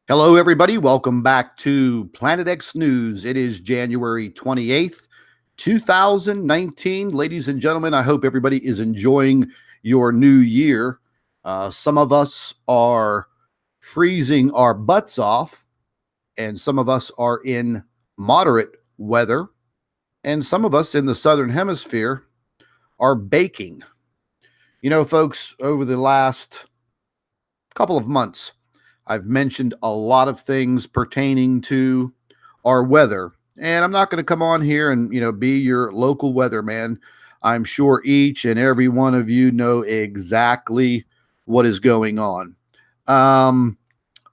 Hello, everybody. Welcome back to Planet X News. It is January 28th, 2019. Ladies and gentlemen, I hope everybody is enjoying your new year. Some of us are freezing our butts off, and some of us are in moderate weather, and some of us in the Southern Hemisphere are baking. You know, folks, over the last couple of months, I've mentioned a lot of things pertaining to our weather, and I'm not going to come on here and, be your local weatherman. I'm sure each and every one of you know exactly what is going on. I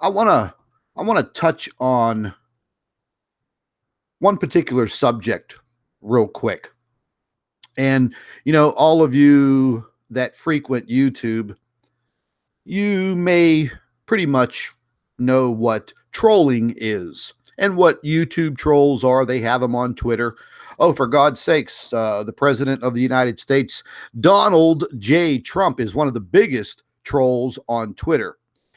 want to touch on one particular subject real quick. And, all of you that frequent YouTube, you may pretty much know what trolling is and what YouTube trolls are. They have them on Twitter. Oh, for God's sakes, the president of the United States, Donald J. Trump, is one of the biggest trolls on Twitter.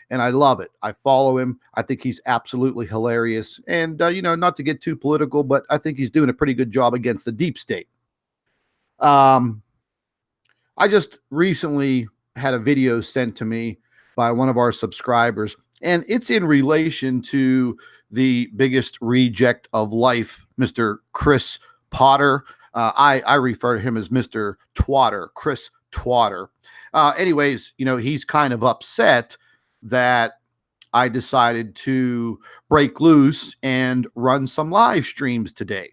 And I love it. I follow him. I think he's absolutely hilarious. And, not to get too political, but I think he's doing a pretty good job against the deep state. I just recently had a video sent to me by one of our subscribers, and it's in relation to the biggest reject of life, Mr. Chris Potter. I refer to him as Mr. Twatter, Chris Twatter. Anyways, he's kind of upset that I decided to break loose and run some live streams today.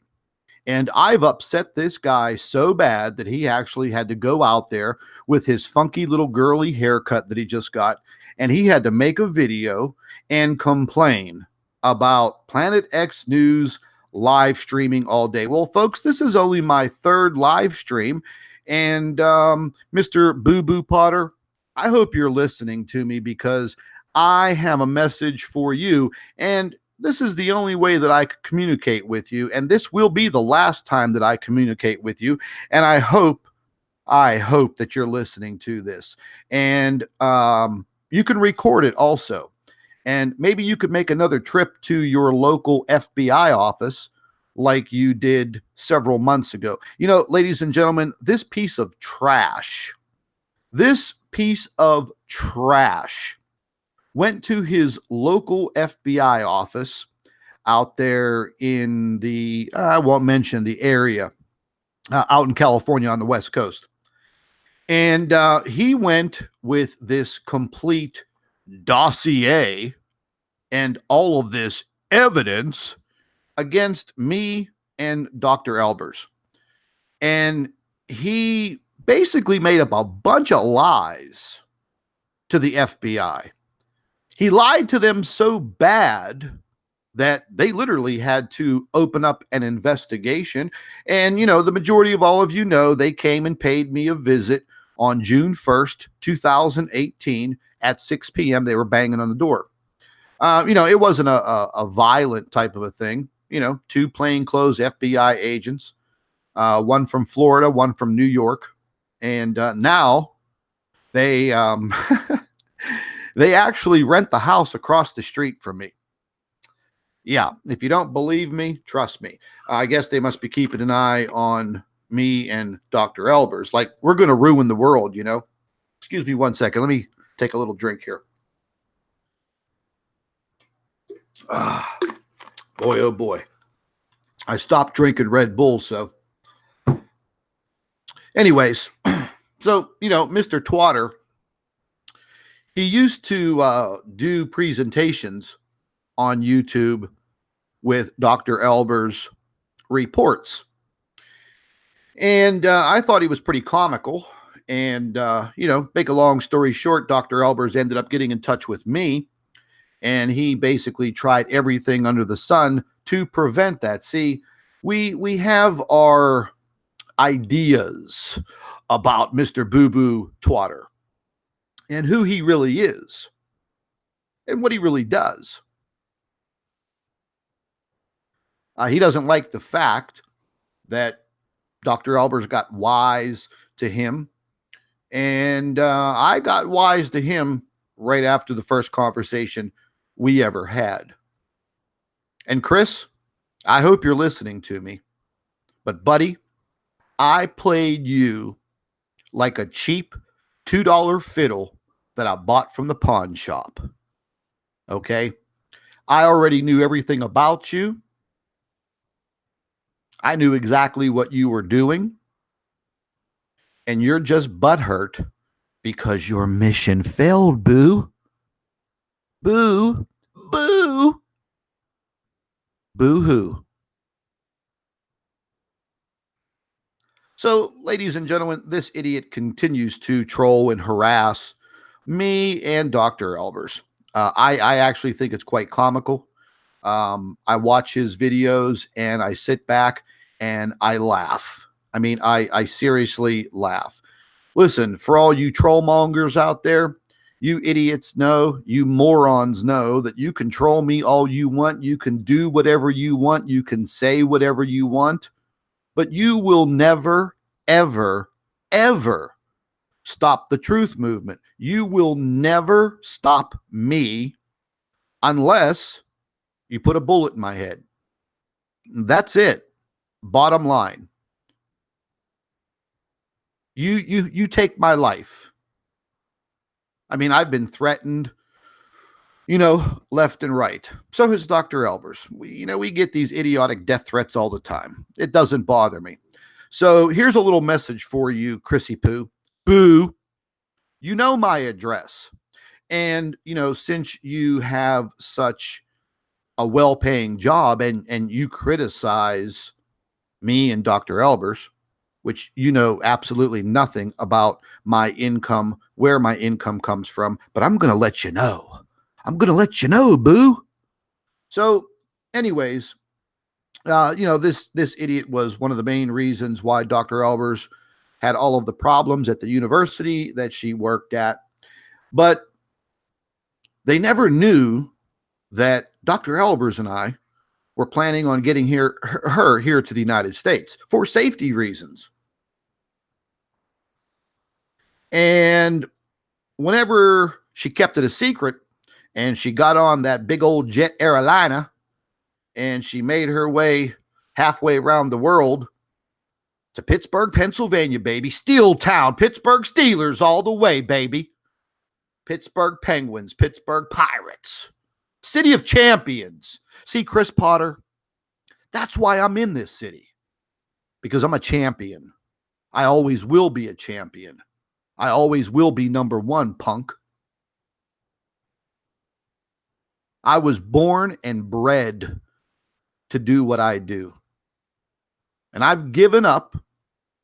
And I've upset this guy so bad that he actually had to go out there with his funky little girly haircut that he just got, and he had to make a video and complain about Planet X News live streaming all day. Well, folks, this is only my third live stream, and Mr. Boo Boo Potter, I hope you're listening to me, because I have a message for you, and this is the only way that I could communicate with you, and this will be the last time that I communicate with you. And I hope that you're listening to this, and you can record it also, and maybe you could make another trip to your local FBI office like you did several months ago. Ladies and gentlemen, this piece of trash went to his local FBI office out there in the, I won't mention the area, out in California on the West Coast. And he went with this complete dossier and all of this evidence against me and Dr. Albers. And he basically made up a bunch of lies to the FBI. He lied to them so bad that they literally had to open up an investigation. And, the majority of all of you know, they came and paid me a visit on June 1st, 2018 at 6 p.m. They were banging on the door. It wasn't a violent type of a thing. Two plainclothes FBI agents, one from Florida, one from New York. And now they... They actually rent the house across the street from me. Yeah, if you don't believe me, trust me. I guess they must be keeping an eye on me and Dr. Albers. Like, we're going to ruin the world, Excuse me one second. Let me take a little drink here. Boy, oh boy. I stopped drinking Red Bull, so. Anyways, so, Mr. Twatter, he used to do presentations on YouTube with Dr. Albers' reports. And I thought he was pretty comical. And, make a long story short, Dr. Albers ended up getting in touch with me. And he basically tried everything under the sun to prevent that. See, we have our ideas about Mr. Boo Boo Twatter and who he really is and what he really does. He doesn't like the fact that Dr. Albers got wise to him, and I got wise to him right after the first conversation we ever had. And Chris, I hope you're listening to me. But buddy, I played you like a cheap $2 fiddle that I bought from the pawn shop. Okay? I already knew everything about you. I knew exactly what you were doing. And you're just butthurt because your mission failed, boo. Boo. Boo. Boo hoo. So, ladies and gentlemen, this idiot continues to troll and harass me and Dr. Albers. I actually think it's quite comical. I watch his videos and I sit back and I laugh. I mean, I seriously laugh. Listen, for all you trollmongers out there, you idiots know, you morons know that you can troll me all you want. You can do whatever you want. You can say whatever you want, but you will never, ever, ever stop the truth movement. You will never stop me unless you put a bullet in my head. That's it. Bottom line. You take my life. I mean, I've been threatened, left and right. So has Dr. Albers. We get these idiotic death threats all the time. It doesn't bother me. So here's a little message for you, Chrissy Poo. Boo. You know my address. And, since you have such a well-paying job and you criticize me and Dr. Albers, which you know absolutely nothing about my income, where my income comes from, but I'm going to let you know. I'm going to let you know, boo. So anyways, this idiot was one of the main reasons why Dr. Albers had all of the problems at the university that she worked at. But they never knew that Dr. Albers and I were planning on getting her here to the United States for safety reasons. And whenever she kept it a secret and she got on that big old jet airliner and she made her way halfway around the world to Pittsburgh, Pennsylvania, baby. Steel Town, Pittsburgh Steelers all the way, baby. Pittsburgh Penguins, Pittsburgh Pirates, City of Champions. See, Chris Potter, that's why I'm in this city, because I'm a champion. I always will be a champion. I always will be number one, punk. I was born and bred to do what I do. And I've given up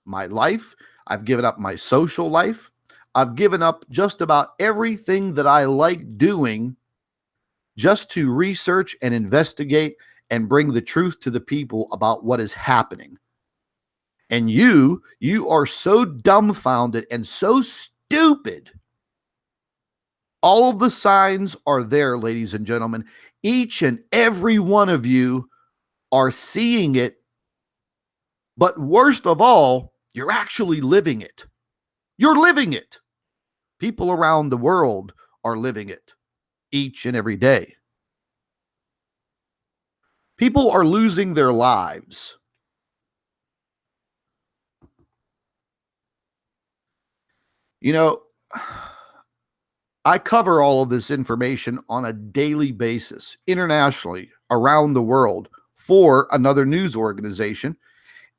my life. I've given up my social life. I've given up just about everything that I like doing just to research and investigate and bring the truth to the people about what is happening. And you are so dumbfounded and so stupid. All of the signs are there, ladies and gentlemen. Each and every one of you are seeing it. But worst of all, you're actually living it. You're living it. People around the world are living it each and every day. People are losing their lives. I cover all of this information on a daily basis, internationally, around the world, for another news organization.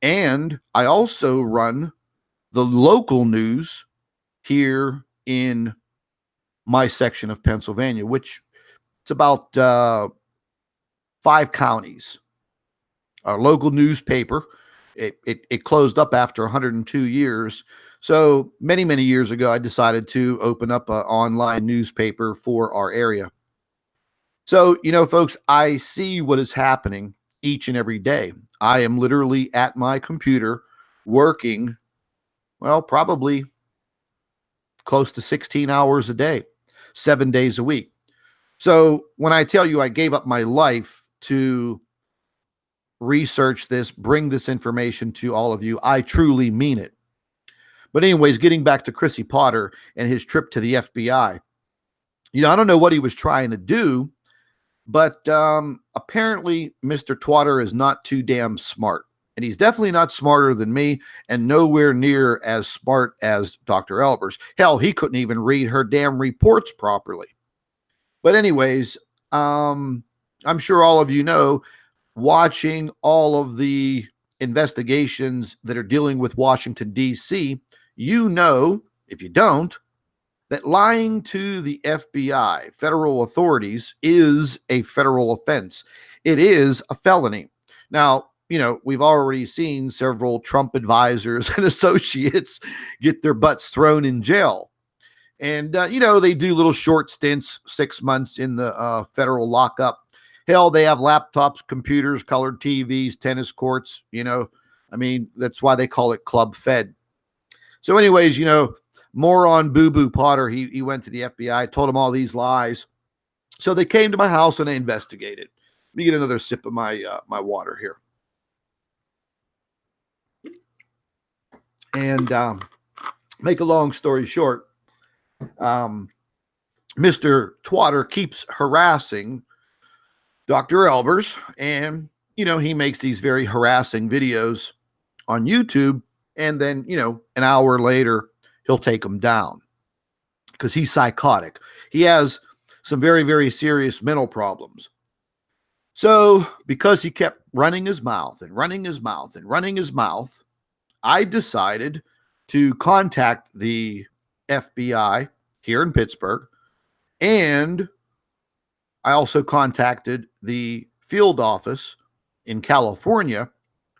And I also run the local news here in my section of Pennsylvania, which it's about 5 counties. Our local newspaper, it closed up after 102 years. So many, many years ago, I decided to open up an online newspaper for our area. So, folks, I see what is happening each and every day. I am literally at my computer working, well, probably close to 16 hours a day, 7 days a week. So when I tell you I gave up my life to research this, bring this information to all of you, I truly mean it. But anyways, getting back to Chrissy Potter and his trip to the FBI. I don't know what he was trying to do, But apparently, Mr. Twatter is not too damn smart. And he's definitely not smarter than me and nowhere near as smart as Dr. Albers. Hell, he couldn't even read her damn reports properly. But, anyways, I'm sure all of you know, watching all of the investigations that are dealing with Washington, D.C., you know, if you don't, that lying to the FBI, federal authorities, is a federal offense. It is a felony. Now, you know, we've already seen several Trump advisors and associates get their butts thrown in jail. And, you know, they do little short stints, 6 months in the federal lockup. Hell, they have laptops, computers, colored TVs, tennis courts, you know. I mean, that's why they call it Club Fed. So, anyways, you know, more on Boo Boo Potter. He went to the FBI, told him all these lies. So they came to my house and they investigated. Let me get another sip of my my water here. And make a long story short, Mr. Twatter keeps harassing Dr. Albers, and you know, he makes these very harassing videos on YouTube, and then, you know, an hour later he'll take them down because he's psychotic. He has some very, very serious mental problems. So, because he kept running his mouth and running his mouth and running his mouth, I decided to contact the FBI here in Pittsburgh, and I also contacted the field office in California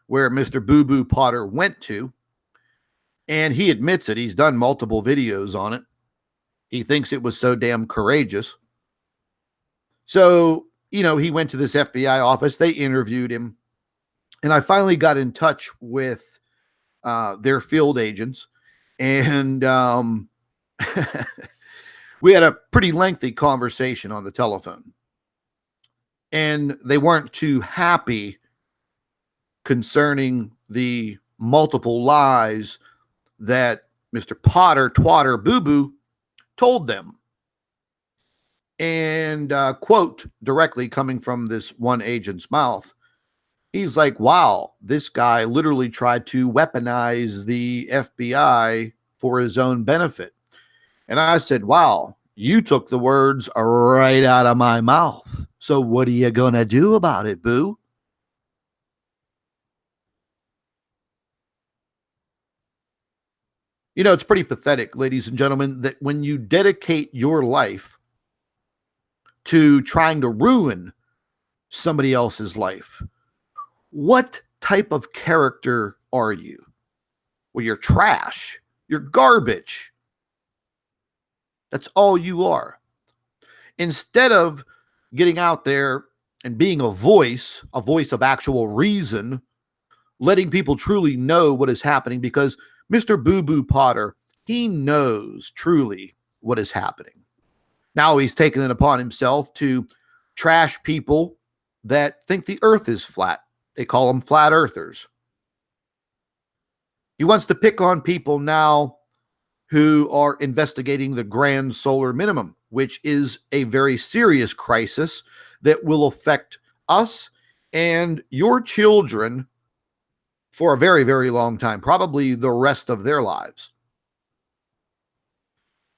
where Mr. Boo Boo Potter went to, and he admits it. He's done multiple videos on it. He thinks it was so damn courageous. So, you know, he went to this FBI office. They interviewed him, and I finally got in touch with their field agents, and we had a pretty lengthy conversation on the telephone. And they weren't too happy concerning the multiple lies that Mr. Potter, Twatter, Boo Boo told them. And quote directly coming from this one agent's mouth, he's like, wow, this guy literally tried to weaponize the FBI for his own benefit. And I said, wow, you took the words right out of my mouth. So what are you going to do about it, Boo? You know, it's pretty pathetic, ladies and gentlemen, that when you dedicate your life to trying to ruin somebody else's life, what type of character are you? Well, you're trash. You're garbage. That's all you are. Instead of getting out there and being a voice of actual reason, letting people truly know what is happening, because Mr. Boo Boo Potter, he knows truly what is happening. Now he's taken it upon himself to trash people that think the earth is flat. They call them flat earthers. He wants to pick on people now who are investigating the grand solar minimum, which is a very serious crisis that will affect us and your children for a very, very long time, probably the rest of their lives.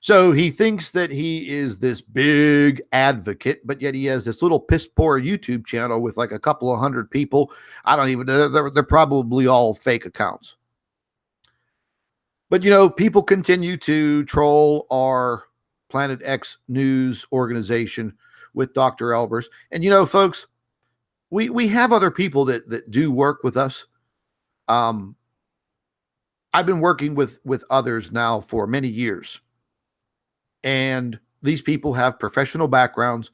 So he thinks that he is this big advocate, but yet he has this little piss poor YouTube channel with like a couple of hundred people. I don't even know. They're probably all fake accounts. But, you know, people continue to troll our Planet X news organization with Dr. Albers. And, you know, folks, we have other people that do work with us. I've been working with others now for many years. And these people have professional backgrounds,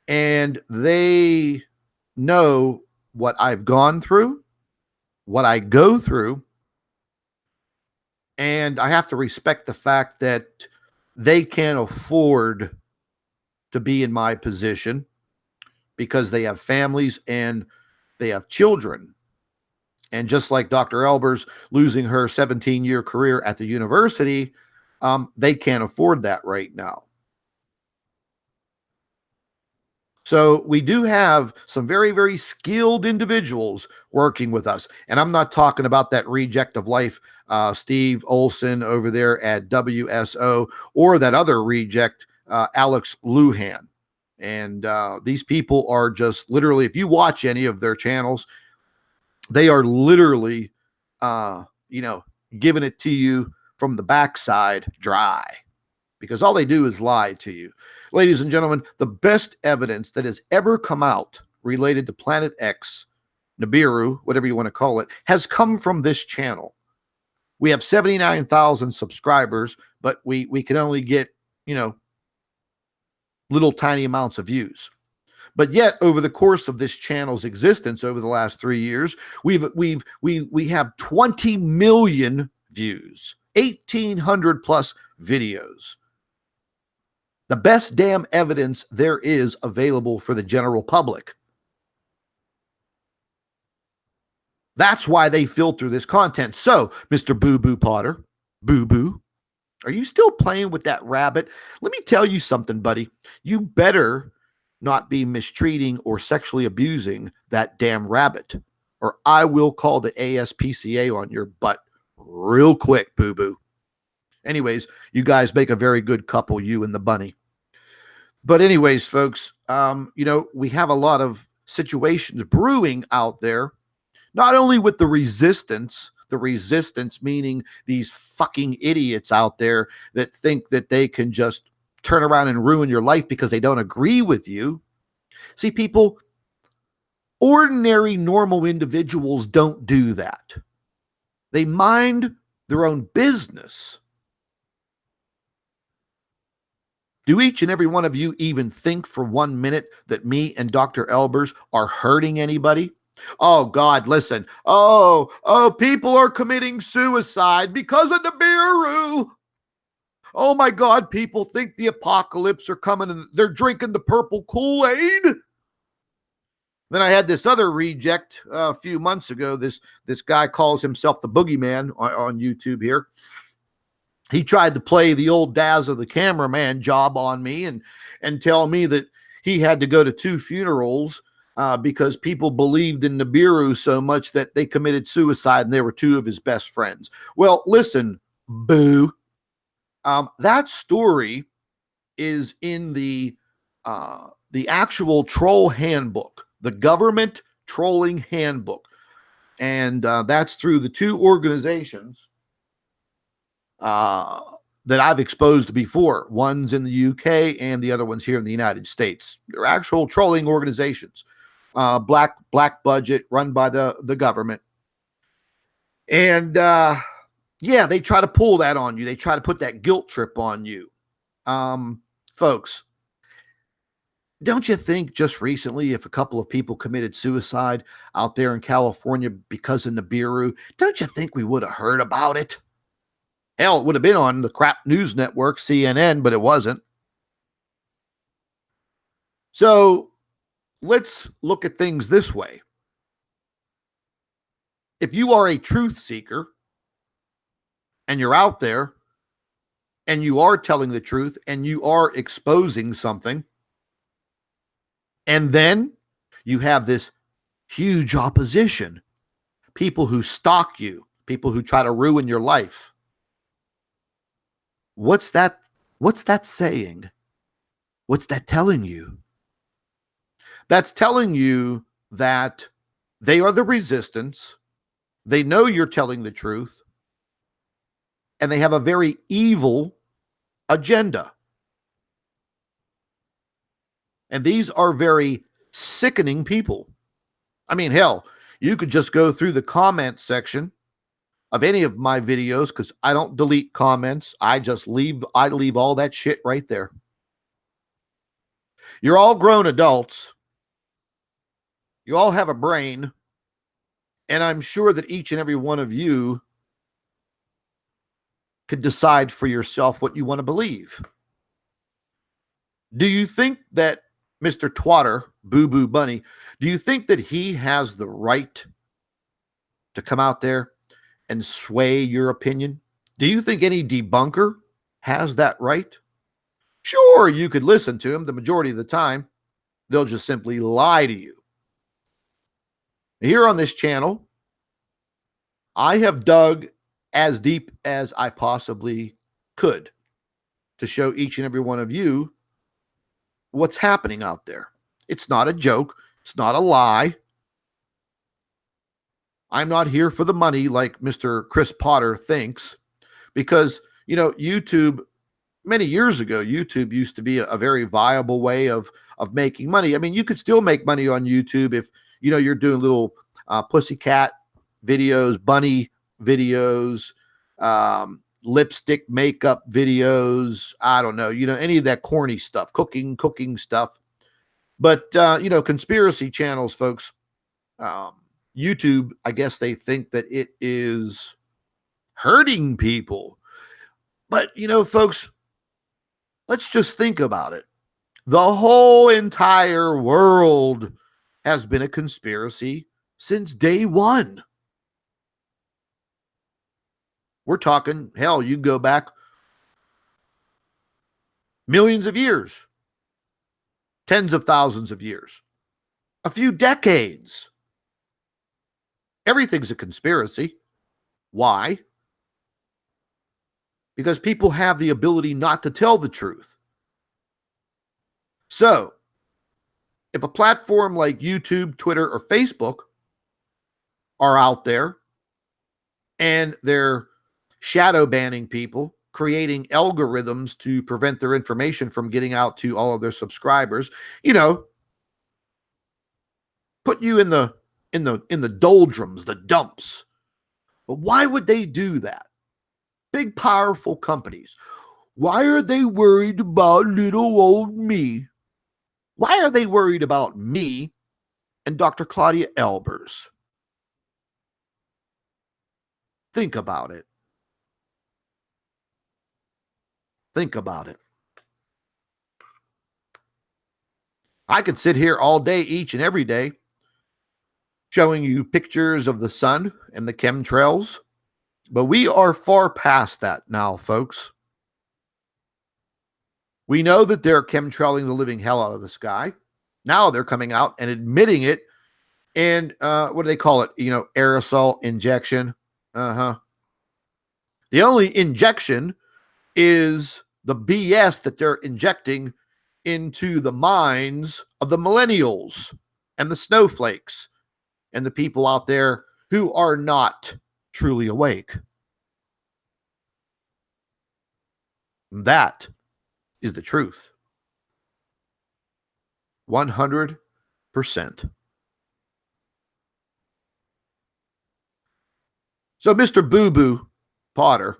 and they know what I've gone through, what I go through. And I have to respect the fact that they can't afford to be in my position because they have families and they have children. And just like Dr. Albers losing her 17-year career at the university, they can't afford that right now. So we do have some very, very skilled individuals working with us. And I'm not talking about that reject of life, Steve Olson over there at WSO, or that other reject, Alex Luhan. And these people are just literally, if you watch any of their channels, they are literally, you know, giving it to you from the backside dry, because all they do is lie to you. Ladies and gentlemen, the best evidence that has ever come out related to Planet X, Nibiru, whatever you want to call it, has come from this channel. We have 79,000 subscribers, but we can only get, you know, little tiny amounts of views. But yet, over the course of this channel's existence over the last 3 years, we have 20 million views, 1,800 plus videos. The best damn evidence there is available for the general public. That's why they filter this content. So, Mr. Boo Boo Potter, Boo Boo, are you still playing with that rabbit? Let me tell you something, buddy. You better not be mistreating or sexually abusing that damn rabbit, or I will call the ASPCA on your butt real quick, Boo Boo. Anyways, you guys make a very good couple, you and the bunny. But anyways, folks, you know, we have a lot of situations brewing out there, not only with the resistance meaning these fucking idiots out there that think that they can just turn around and ruin your life because they don't agree with you. See, people, ordinary, normal individuals don't do that. They mind their own business. Do each and every one of you even think for 1 minute that me and Dr. Albers are hurting anybody? Oh, God, listen. Oh, people are committing suicide because of Nibiru. Oh, my God, people think the apocalypse are coming and they're drinking the purple Kool-Aid. Then I had this other reject a few months ago. This guy calls himself the Boogeyman on YouTube here. He tried to play the old Daz of the cameraman job on me and tell me that he had to go to 2 funerals because people believed in Nibiru so much that they committed suicide, and they were 2 of his best friends. Well, listen, boo. That story is in the actual troll handbook, the government trolling handbook. And that's through the 2 organizations that I've exposed before. One's in the UK and the other one's here in the United States. They're actual trolling organizations, black budget, run by the government. And yeah, they try to pull that on you. They try to put that guilt trip on you. Folks, don't you think just recently, if a couple of people committed suicide out there in California because of Nibiru, don't you think we would have heard about it? Hell, it would have been on the crap news network, CNN, but it wasn't. So let's look at things this way. If you are a truth seeker and you're out there and you are telling the truth and you are exposing something, and then you have this huge opposition, people who stalk you, people who try to ruin your life. What's that saying? What's that telling you? That's telling you that they are the resistance. They know you're telling the truth, and they have a very evil agenda. And these are very sickening people. I mean, hell, you could just go through the comment section of any of my videos, because I don't delete comments. I leave all that shit right there. You're all grown adults. You all have a brain. And I'm sure that each and every one of you could decide for yourself what you want to believe. Do you think that Mr. Twatter, Boo Boo Bunny, do you think that he has the right to come out there and sway your opinion? Do you think any debunker has that right? Sure, you could listen to him the majority of the time. They'll just simply lie to you. Here on this channel, I have dug as deep as I possibly could to show each and every one of you what's happening out there. It's not a joke. It's not a lie. I'm not here for the money like Mr. Chris Potter thinks, because, YouTube, many years ago, YouTube used to be a very viable way of making money. I mean, you could still make money on YouTube if, you're doing little pussycat videos, bunny videos, lipstick makeup videos. I don't know, any of that corny stuff, cooking stuff. But, conspiracy channels, folks, YouTube, I guess they think that it is hurting people. But, folks, let's just think about it. The whole entire world has been a conspiracy since day one. We're talking, hell, you go back millions of years, tens of thousands of years, a few decades. Everything's a conspiracy. Why? Because people have the ability not to tell the truth. So, if a platform like YouTube, Twitter, or Facebook are out there and they're shadow banning people, creating algorithms to prevent their information from getting out to all of their subscribers, put you in the doldrums, the dumps. But why would they do that? Big, powerful companies. Why are they worried about little old me? Why are they worried about me and Dr. Claudia Albers? Think about it. Think about it. I could sit here all day, each and every day, showing you pictures of the sun and the chemtrails, but we are far past that now, folks. We know that they're chemtrailing the living hell out of the sky. Now they're coming out and admitting it. And what do they call it? Aerosol injection. The only injection is the BS that they're injecting into the minds of the millennials and the snowflakes and the people out there who are not truly awake. That is the truth. 100%. So Mr. Boo Boo Potter,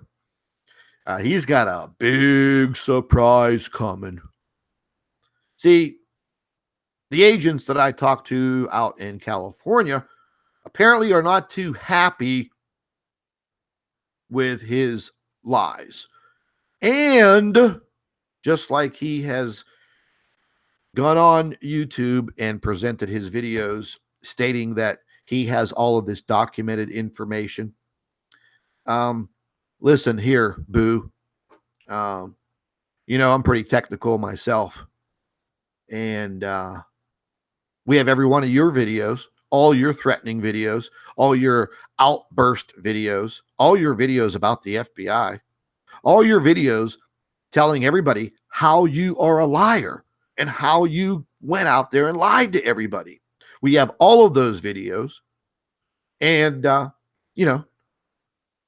he's got a big surprise coming. See, the agents that I talked to out in California apparently are not too happy with his lies. And just like he has gone on YouTube and presented his videos stating that he has all of this documented information. Listen here, Boo. I'm pretty technical myself. And we have every one of your videos, all your threatening videos, all your outburst videos, all your videos about the FBI, all your videos telling everybody how you are a liar and how you went out there and lied to everybody. We have all of those videos. And,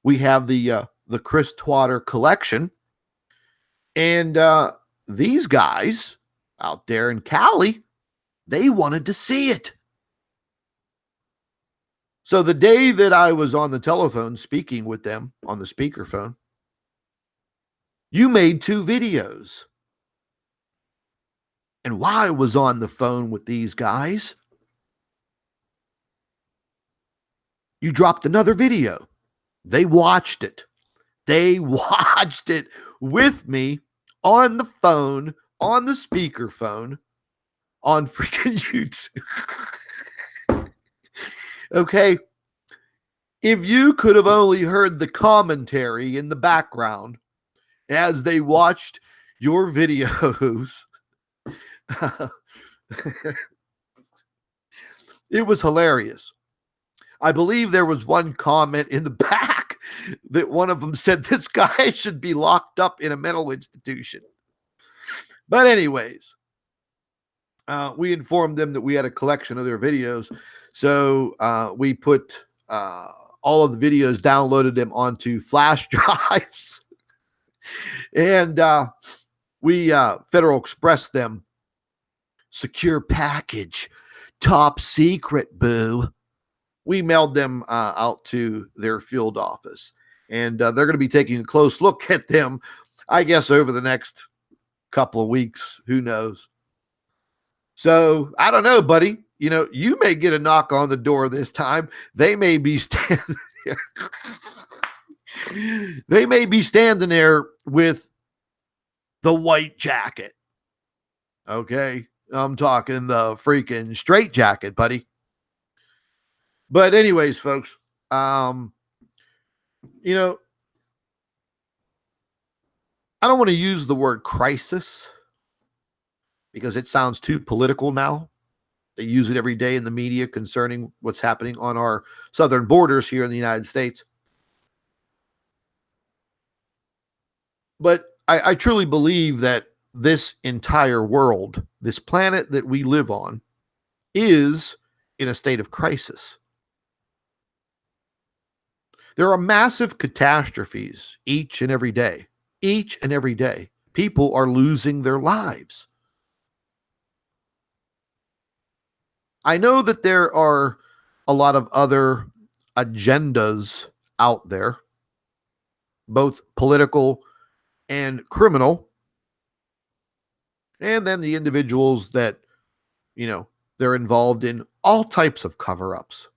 we have the Chris Twatter collection. And these guys out there in Cali, they wanted to see it. So the day that I was on the telephone speaking with them on the speakerphone, you made 2 videos. And while I was on the phone with these guys, you dropped another video. They watched it. They watched it with me on the phone, on the speakerphone, on freaking YouTube. Okay. If you could have only heard the commentary in the background as they watched your videos, It was hilarious. I believe there was one comment in the back that one of them said this guy should be locked up in a mental institution. But anyways, we informed them that we had a collection of their videos. So we put all of the videos, downloaded them onto flash drives, and we Federal Express them. Secure package, top secret, boo. We mailed them out to their field office, and they're going to be taking a close look at them, I guess, over the next couple of weeks. Who knows? So I don't know, buddy. You know, you may get a knock on the door this time. They may be standing there. They may be standing there with the white jacket. Okay. I'm talking the freaking straight jacket, buddy. But anyways, folks, you know, I don't want to use the word crisis because it sounds too political now. They use it every day in the media concerning what's happening on our southern borders here in the United States. But I truly believe that this entire world, this planet that we live on, is in a state of crisis. There are massive catastrophes each and every day. Each and every day, people are losing their lives. I know that there are a lot of other agendas out there, both political and criminal, and then the individuals that, you know, they're involved in all types of cover-ups.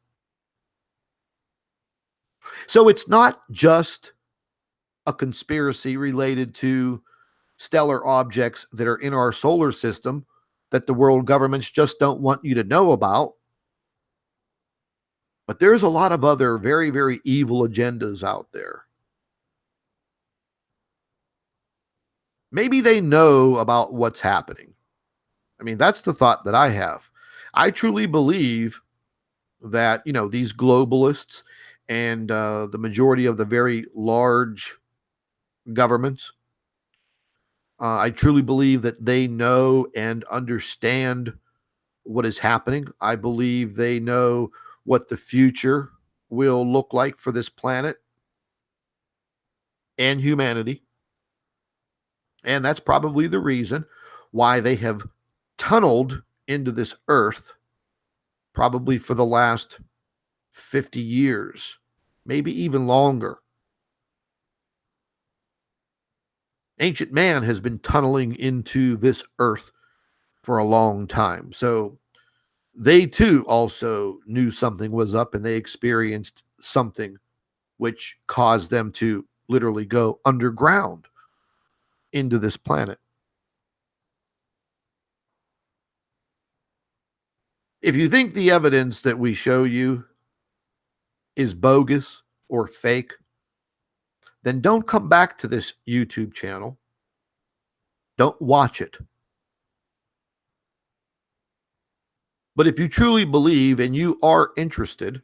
So it's not just a conspiracy related to stellar objects that are in our solar system that the world governments just don't want you to know about. But there's a lot of other very, very evil agendas out there. Maybe they know about what's happening. I mean, that's the thought that I have. I truly believe that, you know, these globalists and the majority of the very large governments, I truly believe that they know and understand what is happening. I believe they know what the future will look like for this planet and humanity. And that's probably the reason why they have tunneled into this earth probably for the last 50 years, maybe even longer. Ancient man has been tunneling into this earth for a long time. So they too also knew something was up and they experienced something which caused them to literally go underground into this planet. If you think the evidence that we show you is bogus or fake, then don't come back to this YouTube channel. Don't watch it. But if you truly believe and you are interested,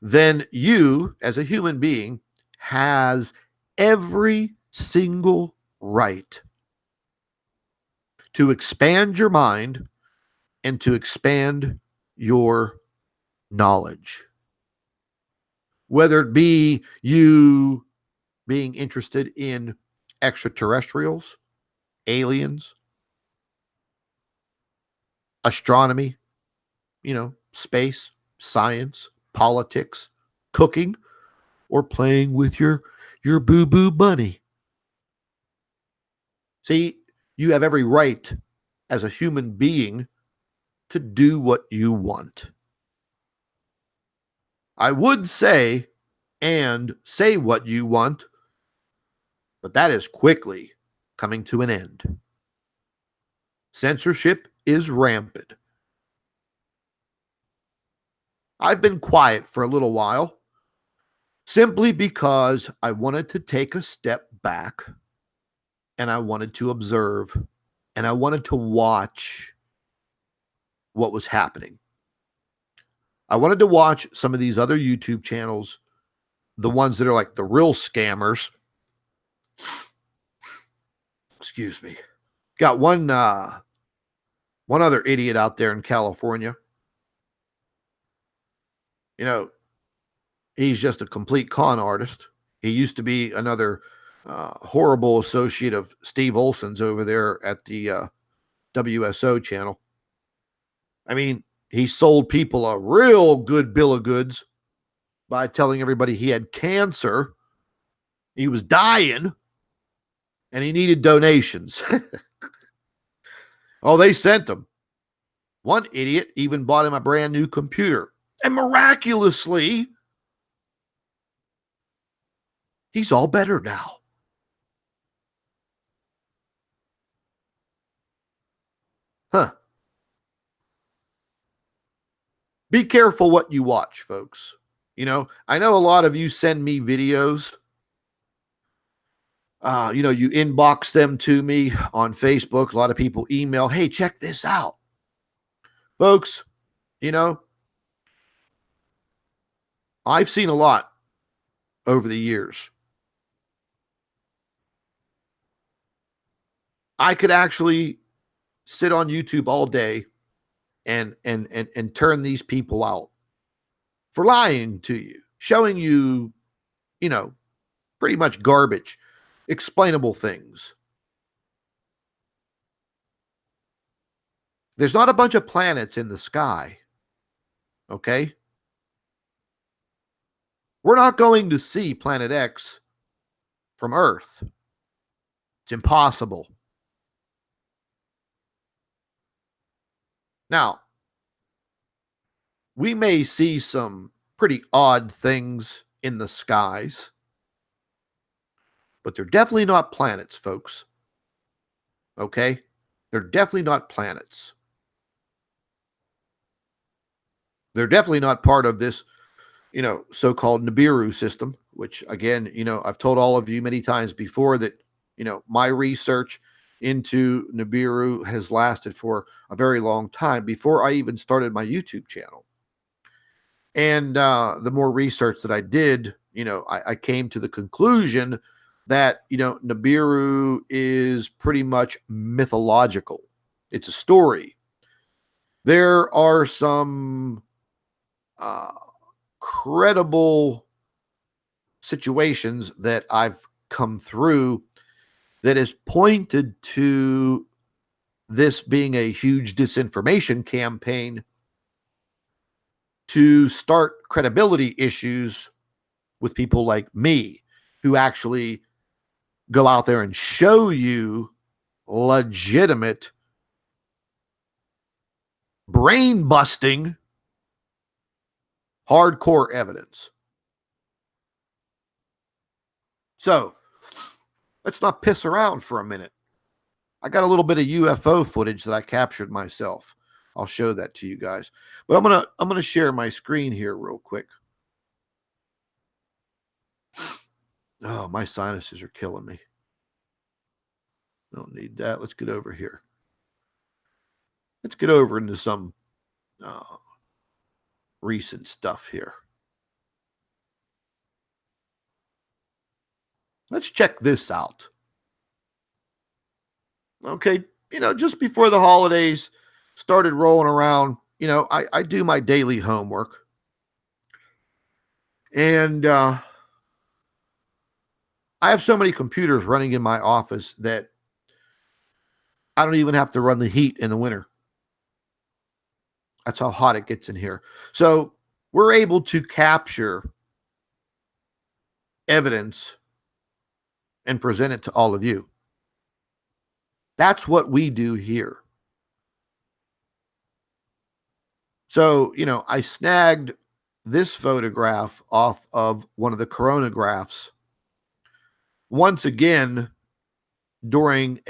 then you, as a human being, has every single right to expand your mind and to expand your knowledge. Whether it be you being interested in extraterrestrials, aliens, astronomy, you know, space, science, politics, cooking, or playing with your boo-boo bunny. See, you have every right as a human being to do what you want. I would say and say what you want, but that is quickly coming to an end. Censorship is rampant. I've been quiet for a little while simply because I wanted to take a step back and I wanted to observe and I wanted to watch what was happening. I wanted to watch some of these other YouTube channels, the ones that are like the real scammers. Excuse me. Got one other idiot out there in California. You know, he's just a complete con artist. He used to be another horrible associate of Steve Olson's over there at the WSO channel. I mean, he sold people a real good bill of goods by telling everybody he had cancer, he was dying, and he needed donations. Oh, they sent him. One idiot even bought him a brand new computer. And miraculously, he's all better now. Huh. Be careful what you watch, folks. You know, I know a lot of you send me videos. You inbox them to me on Facebook. A lot of people email, hey, check this out. Folks, I've seen a lot over the years. I could actually sit on YouTube all day and turn these people out for lying to you, showing you, pretty much garbage, explainable things. There's not a bunch of planets in the sky. Okay? We're not going to see Planet X from Earth. It's impossible. Now, we may see some pretty odd things in the skies, but they're definitely not planets, folks. Okay? They're definitely not planets. They're definitely not part of this, so-called Nibiru system, which again, I've told all of you many times before that, my research into Nibiru has lasted for a very long time before I even started my YouTube channel. And the more research that I did, I came to the conclusion that, Nibiru is pretty much mythological. It's a story. There are some credible situations that I've come through that has pointed to this being a huge disinformation campaign to start credibility issues with people like me who actually go out there and show you legitimate brain busting hardcore evidence. So let's not piss around for a minute. I got a little bit of UFO footage that I captured myself. I'll show that to you guys. But I'm gonna share my screen here real quick. Oh, my sinuses are killing me. Don't need that. Let's get over here. Let's get over into some recent stuff here. Let's check this out. Okay, just before the holidays started rolling around, I do my daily homework. And I have so many computers running in my office that I don't even have to run the heat in the winter. That's how hot it gets in here. So we're able to capture evidence and present it to all of you. That's what we do here. So, I snagged this photograph off of one of the coronagraphs once again during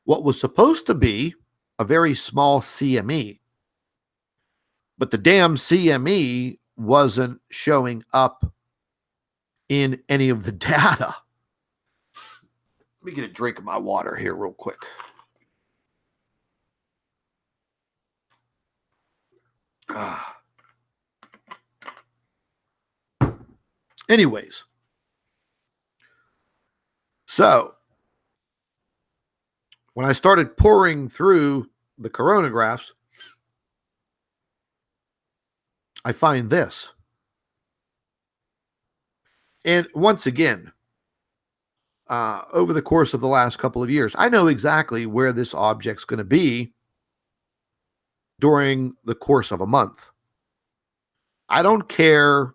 what was supposed to be a very small CME. But the damn CME wasn't showing up in any of the data. Let me get a drink of my water here real quick. Anyways, so when I started pouring through the coronagraphs, I find this. And once again, over the course of the last couple of years, I know exactly where this object's going to be during the course of a month. I don't care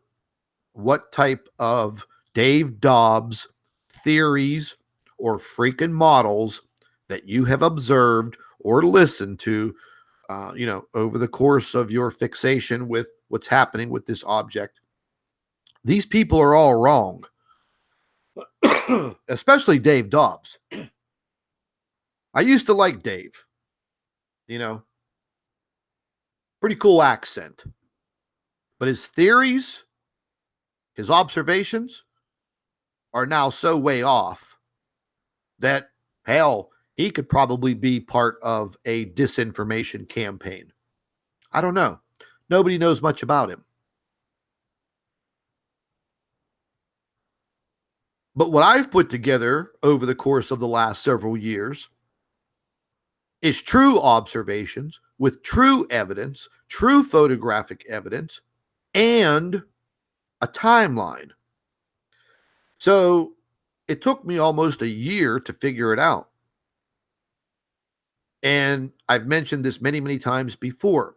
what type of Dave Dobbs theories or freaking models that you have observed or listened to, over the course of your fixation with what's happening with this object. These people are all wrong, especially Dave Dobbs. I used to like Dave, pretty cool accent, but his theories, his observations are now so way off that, hell, he could probably be part of a disinformation campaign. I don't know. Nobody knows much about him. But what I've put together over the course of the last several years is true observations with true evidence, true photographic evidence, and a timeline. So it took me almost a year to figure it out. And I've mentioned this many, many times before.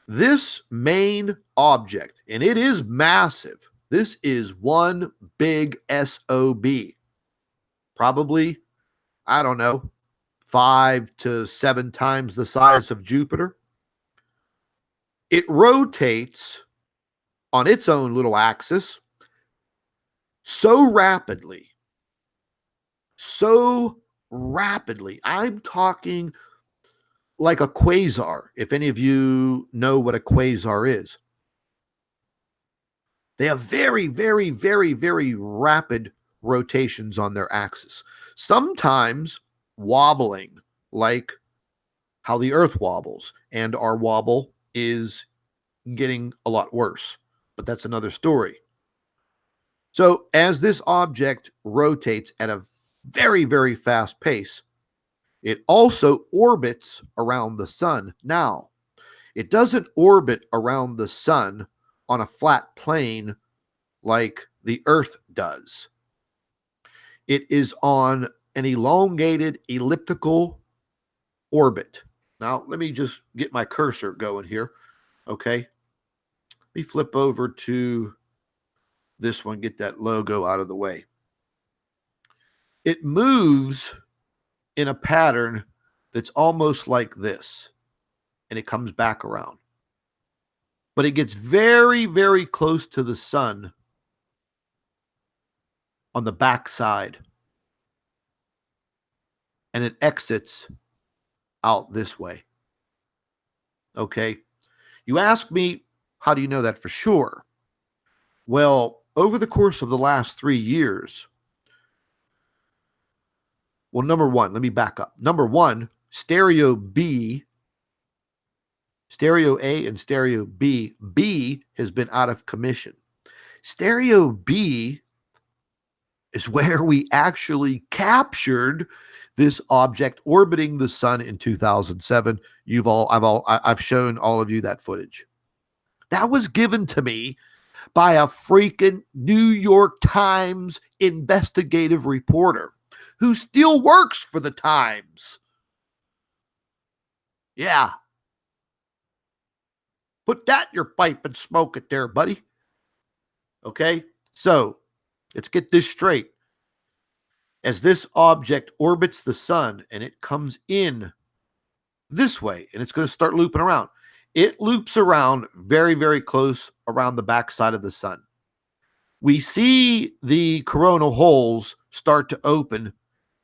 This main object, and it is massive. This is one big SOB. Probably, I don't know, 5 to 7 times the size of Jupiter. It rotates on its own little axis so rapidly. I'm talking like a quasar, if any of you know what a quasar is. They have very, very, very, very rapid rotations on their axis, sometimes wobbling like how the Earth wobbles, and our wobble is getting a lot worse, but that's another story. So as this object rotates at a very, very fast pace, it also orbits around the sun. Now, it doesn't orbit around the sun on a flat plane like the Earth does. It is on an elongated elliptical orbit. Now, let me just get my cursor going here. Okay. Let me flip over to this one, get that logo out of the way. It moves in a pattern that's almost like this, and it comes back around. But it gets very, very close to the sun on the back side, and it exits out this way. Okay. You ask me, how do you know that for sure? Well, over the course of the last 3 years, well, number one, let me back up. Number one, stereo B, stereo A and stereo B, B has been out of commission. Stereo B is where we actually captured this object orbiting the sun in 2007. I've shown all of you that footage. That was given to me by a freaking New York Times investigative reporter who still works for the Times. Yeah. Put that in your pipe and smoke it there, buddy. Okay? So, let's get this straight. As this object orbits the sun and it comes in this way, and it's going to start looping around. It loops around very, very close around the backside of the sun. We see the coronal holes start to open,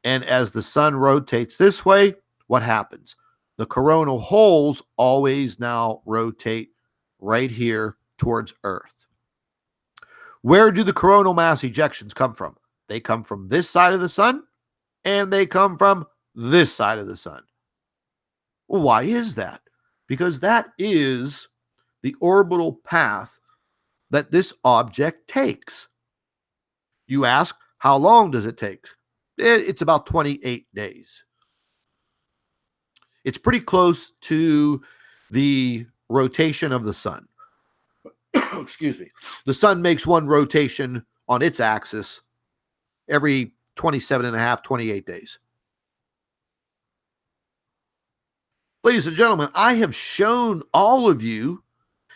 and as the sun rotates this way, what happens? The coronal holes always now rotate right here towards Earth. Where do the coronal mass ejections come from? They come from this side of the sun, and they come from this side of the sun. Well, why is that? Because that is the orbital path that this object takes. You ask, how long does it take? It's about 28 days. It's pretty close to the rotation of the sun. Excuse me. The sun makes one rotation on its axis every 27 and a half, 28 days. Ladies and gentlemen, I have shown all of you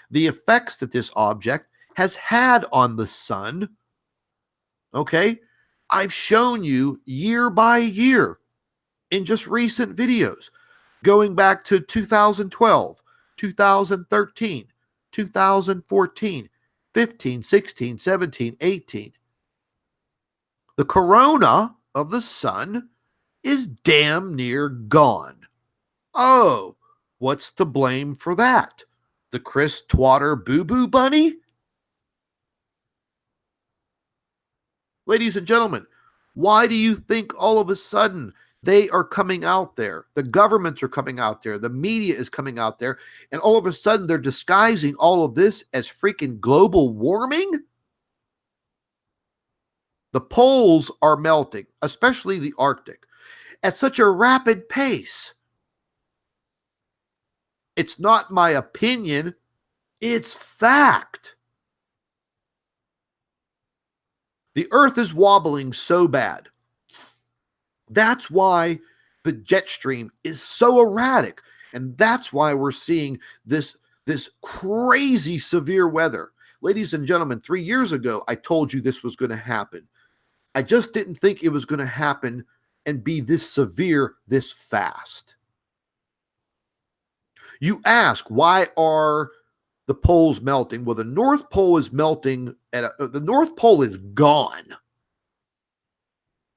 the effects that this object has had on the sun. Okay? I've shown you year by year in just recent videos, going back to 2012, 2013, 2014, 15, 16, 17, 18. The corona of the sun is damn near gone. Oh, what's to blame for that? The Chris Twatter Boo-Boo Bunny? Ladies and gentlemen, why do you think all of a sudden they are coming out there? The governments are coming out there. The media is coming out there. And all of a sudden they're disguising all of this as freaking global warming? The poles are melting, especially the Arctic, at such a rapid pace. It's not my opinion, it's fact. The Earth is wobbling so bad. That's why the jet stream is so erratic. And that's why we're seeing this crazy severe weather. Ladies and gentlemen, 3 years ago, I told you this was going to happen. I just didn't think it was going to happen and be this severe this fast. You ask, why are the poles melting? Well, the North Pole is melting the North Pole is gone.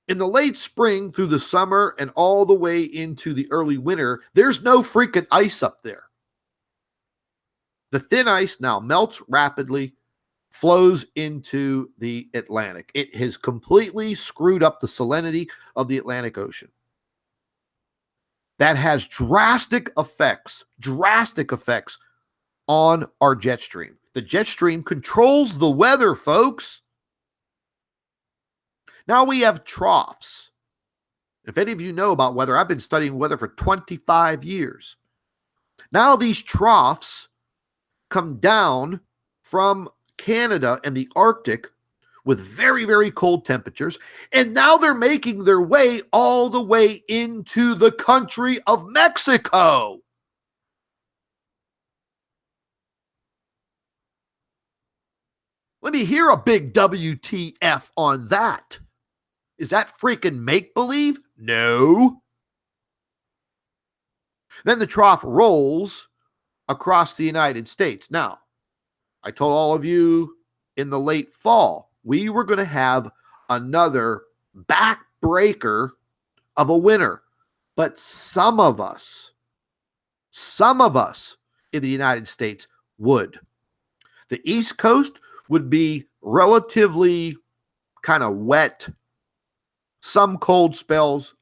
In the late spring through the summer and all the way into the early winter, there's no freaking ice up there. The thin ice now melts rapidly, flows into the Atlantic. It has completely screwed up the salinity of the Atlantic Ocean. That has drastic effects on our jet stream. The jet stream controls the weather, folks. Now we have troughs. If any of you know about weather, I've been studying weather for 25 years. Now these troughs come down from Canada and the Arctic with very, very cold temperatures, and now they're making their way all the way into the country of Mexico. Let me hear a big WTF on that. Is that freaking make-believe? No. Then the trough rolls across the United States. Now, I told all of you in the late fall, we were going to have another backbreaker of a winter. But some of us in the United States would. The East Coast would be relatively kind of wet, some cold spells,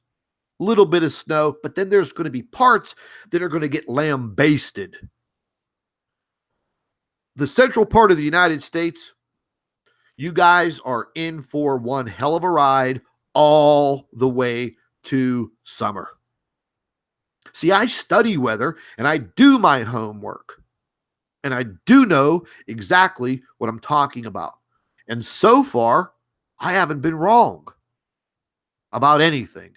a little bit of snow, but then there's going to be parts that are going to get lambasted. The central part of the United States, you guys are in for one hell of a ride all the way to summer. See, I study weather and I do my homework. And I do know exactly what I'm talking about. And so far, I haven't been wrong about anything.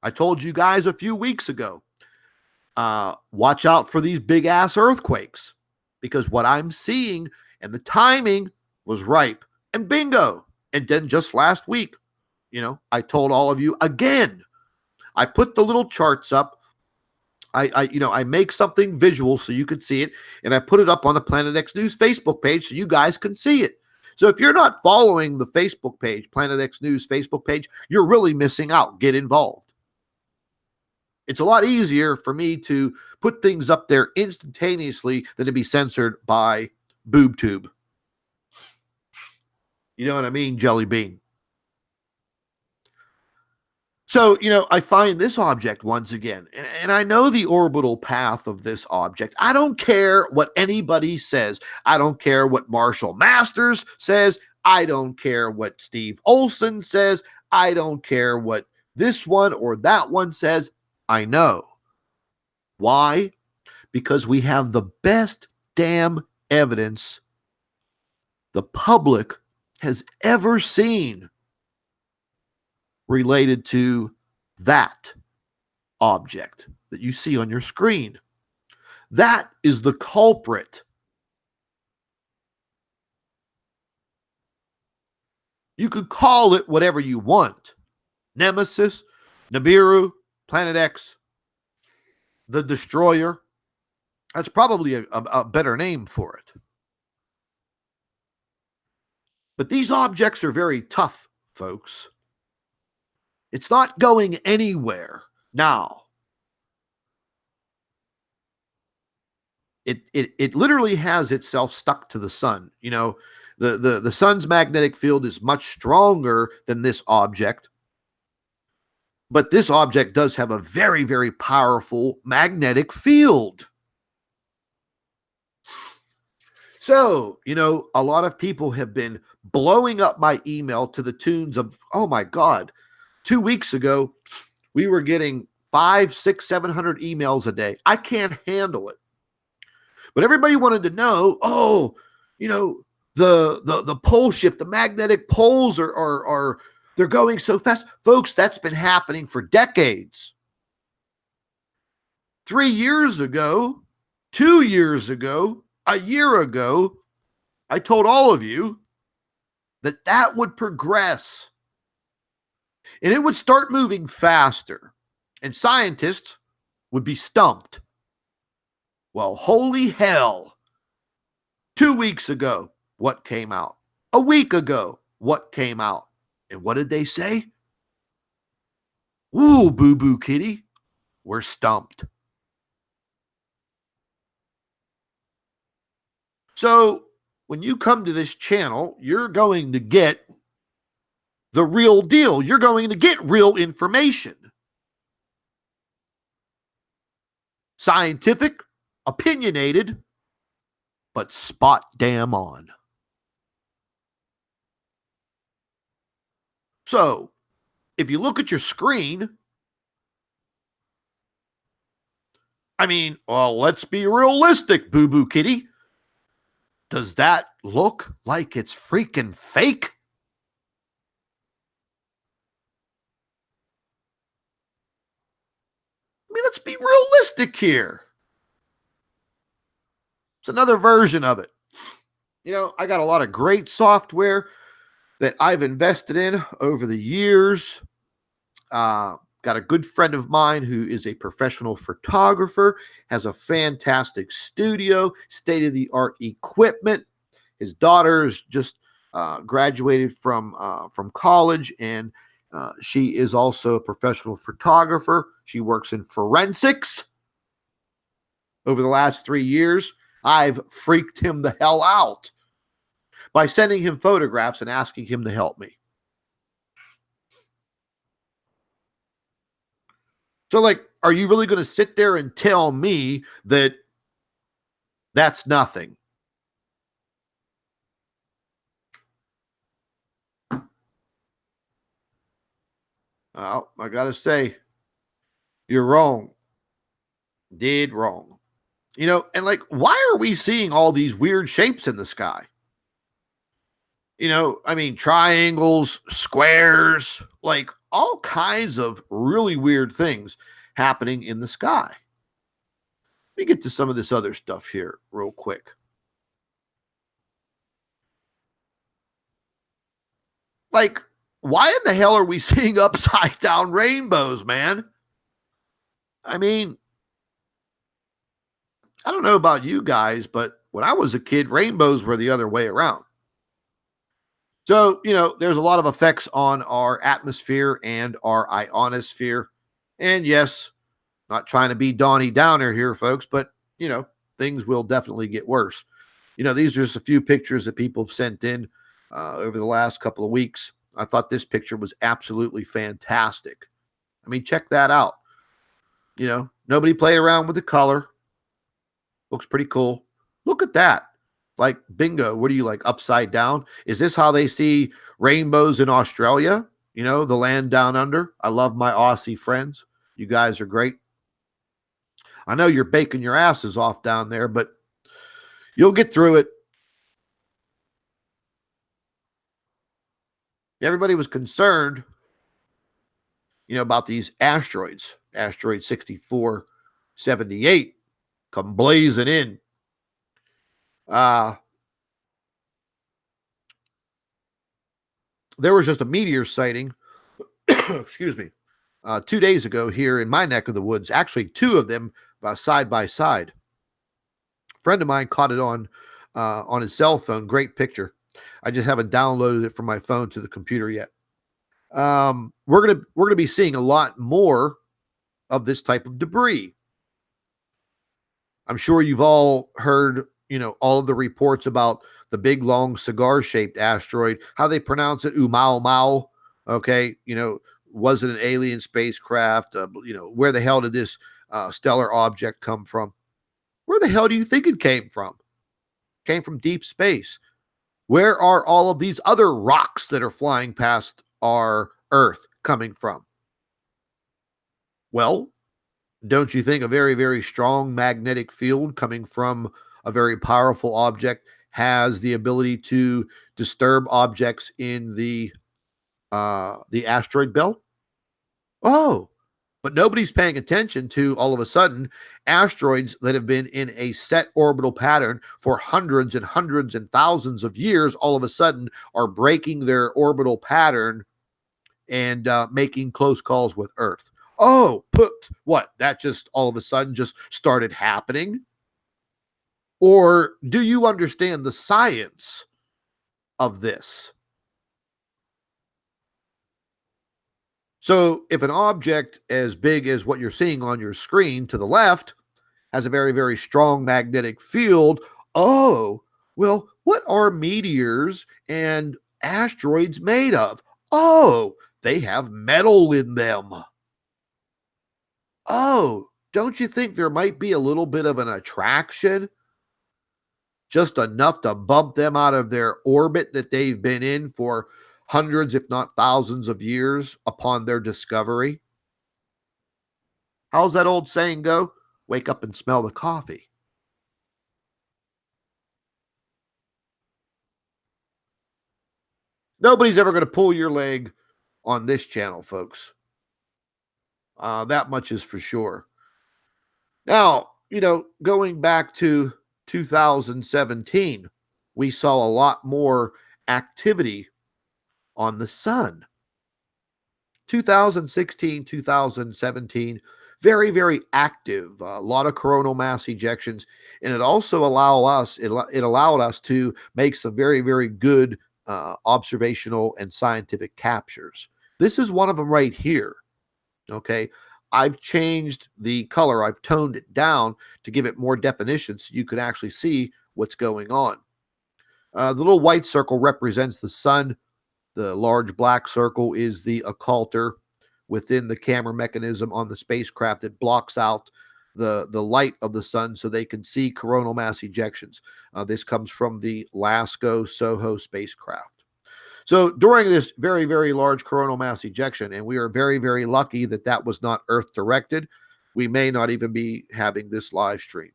I told you guys a few weeks ago, watch out for these big ass earthquakes, because what I'm seeing and the timing was ripe, and bingo. And then just last week, I told all of you again, I put the little charts up. I make something visual so you can see it, and I put it up on the Planet X News Facebook page so you guys can see it. So if you're not following the Facebook page, Planet X News Facebook page, you're really missing out. Get involved. It's a lot easier for me to put things up there instantaneously than to be censored by BoobTube. You know what I mean, Jelly Bean? So, I find this object once again, and I know the orbital path of this object. I don't care what anybody says. I don't care what Marshall Masters says. I don't care what Steve Olson says. I don't care what this one or that one says. I know. Why? Because we have the best damn evidence the public has ever seen related to that object that you see on your screen. That is the culprit. You could call it whatever you want. Nemesis, Nibiru, Planet X, the Destroyer. That's probably a better name for it. But these objects are very tough, folks. It's not going anywhere now. It literally has itself stuck to the sun. The sun's magnetic field is much stronger than this object, but this object does have a very, very powerful magnetic field. So, a lot of people have been blowing up my email to the tunes of, oh my God, 2 weeks ago, we were getting 500, 600, 700 emails a day. I can't handle it. But everybody wanted to know, the pole shift, the magnetic poles are they're going so fast. Folks, that's been happening for decades. 3 years ago, 2 years ago, a year ago, I told all of you that would progress and it would start moving faster and scientists would be stumped. Well, holy hell. 2 weeks ago, what came out? A week ago, what came out? And what did they say? Ooh, boo-boo kitty, we're stumped. So when you come to this channel, you're going to get the real deal. You're going to get real information. Scientific, opinionated, but spot damn on. So if you look at your screen, let's be realistic, boo-boo kitty. Does that look like it's freaking fake? Let's be realistic here. It's another version of it. I got a lot of great software that I've invested in over the years. Got a good friend of mine who is a professional photographer, has a fantastic studio, state-of-the-art equipment. His daughter's just graduated from college, and she is also a professional photographer. She works in forensics. Over the last 3 years, I've freaked him the hell out by sending him photographs and asking him to help me. So, are you really going to sit there and tell me that that's nothing? Well, I got to say, you're wrong. Dead wrong. And why are we seeing all these weird shapes in the sky? Triangles, squares, all kinds of really weird things happening in the sky. Let me get to some of this other stuff here real quick. Why in the hell are we seeing upside down rainbows, man? I don't know about you guys, but when I was a kid, rainbows were the other way around. So, there's a lot of effects on our atmosphere and our ionosphere. And yes, not trying to be Donnie Downer here, folks, but, things will definitely get worse. These are just a few pictures that people have sent in over the last couple of weeks. I thought this picture was absolutely fantastic. I mean, check that out. Nobody played around with the color. Looks pretty cool. Look at that. Like, bingo. What are you, like, upside down? Is this how they see rainbows in Australia? The land down under. I love my Aussie friends. You guys are great. I know you're baking your asses off down there, but you'll get through it. Everybody was concerned, about these asteroids. Asteroid 6478 come blazing in. There was just a meteor sighting, excuse me, 2 days ago here in my neck of the woods. Actually, two of them side by side. A friend of mine caught it on his cell phone. Great picture. I just haven't downloaded it from my phone to the computer yet. We're gonna be seeing a lot more of this type of debris. I'm sure you've all heard, all of the reports about the big, long, cigar-shaped asteroid. How they pronounce it, Umau. Okay, was it an alien spacecraft? Where the hell did this stellar object come from? Where the hell do you think it came from? Came from deep space. Where are all of these other rocks that are flying past our Earth coming from? Well, don't you think a very, very strong magnetic field coming from a very powerful object has the ability to disturb objects in the asteroid belt? Oh, but nobody's paying attention to, all of a sudden, asteroids that have been in a set orbital pattern for hundreds and hundreds and thousands of years, all of a sudden are breaking their orbital pattern and making close calls with Earth. Oh, what? That just all of a sudden just started happening? Or do you understand the science of this? So if an object as big as what you're seeing on your screen to the left has a very, very strong magnetic field, oh, well, what are meteors and asteroids made of? Oh, they have metal in them. Oh, don't you think there might be a little bit of an attraction? Just enough to bump them out of their orbit that they've been in for hundreds, if not thousands of years upon their discovery? How's that old saying go? Wake up and smell the coffee. Nobody's ever going to pull your leg on this channel, folks. That much is for sure. Now, going back to 2017, we saw a lot more activity on the sun. 2016, 2017, very, very active. A lot of coronal mass ejections, and it also allowed us to make some very, very good observational and scientific captures. This is one of them right here. Okay, I've changed the color. I've toned it down to give it more definition so you can actually see what's going on. The little white circle represents the sun. The large black circle is the occulter within the camera mechanism on the spacecraft that blocks out the light of the sun so they can see coronal mass ejections. This comes from the LASCO SOHO spacecraft. So during this very, very large coronal mass ejection, and we are very, very lucky that that was not Earth directed, we may not even be having this live stream.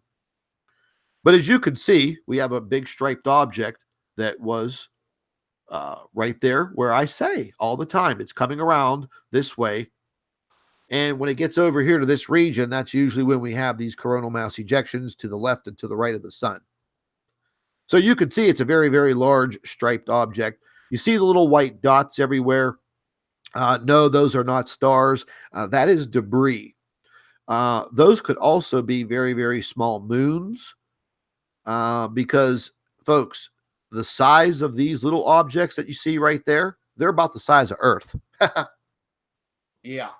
But as you can see, we have a big striped object that was right there where I say all the time, it's coming around this way. And when it gets over here to this region, that's usually when we have these coronal mass ejections to the left and to the right of the sun. So you can see it's a very, very large striped object. You see the little white dots everywhere. No, those are not stars. That is debris. Those could also be very, very small moons because, folks, the size of these little objects that you see right there, they're about the size of Earth. Yeah.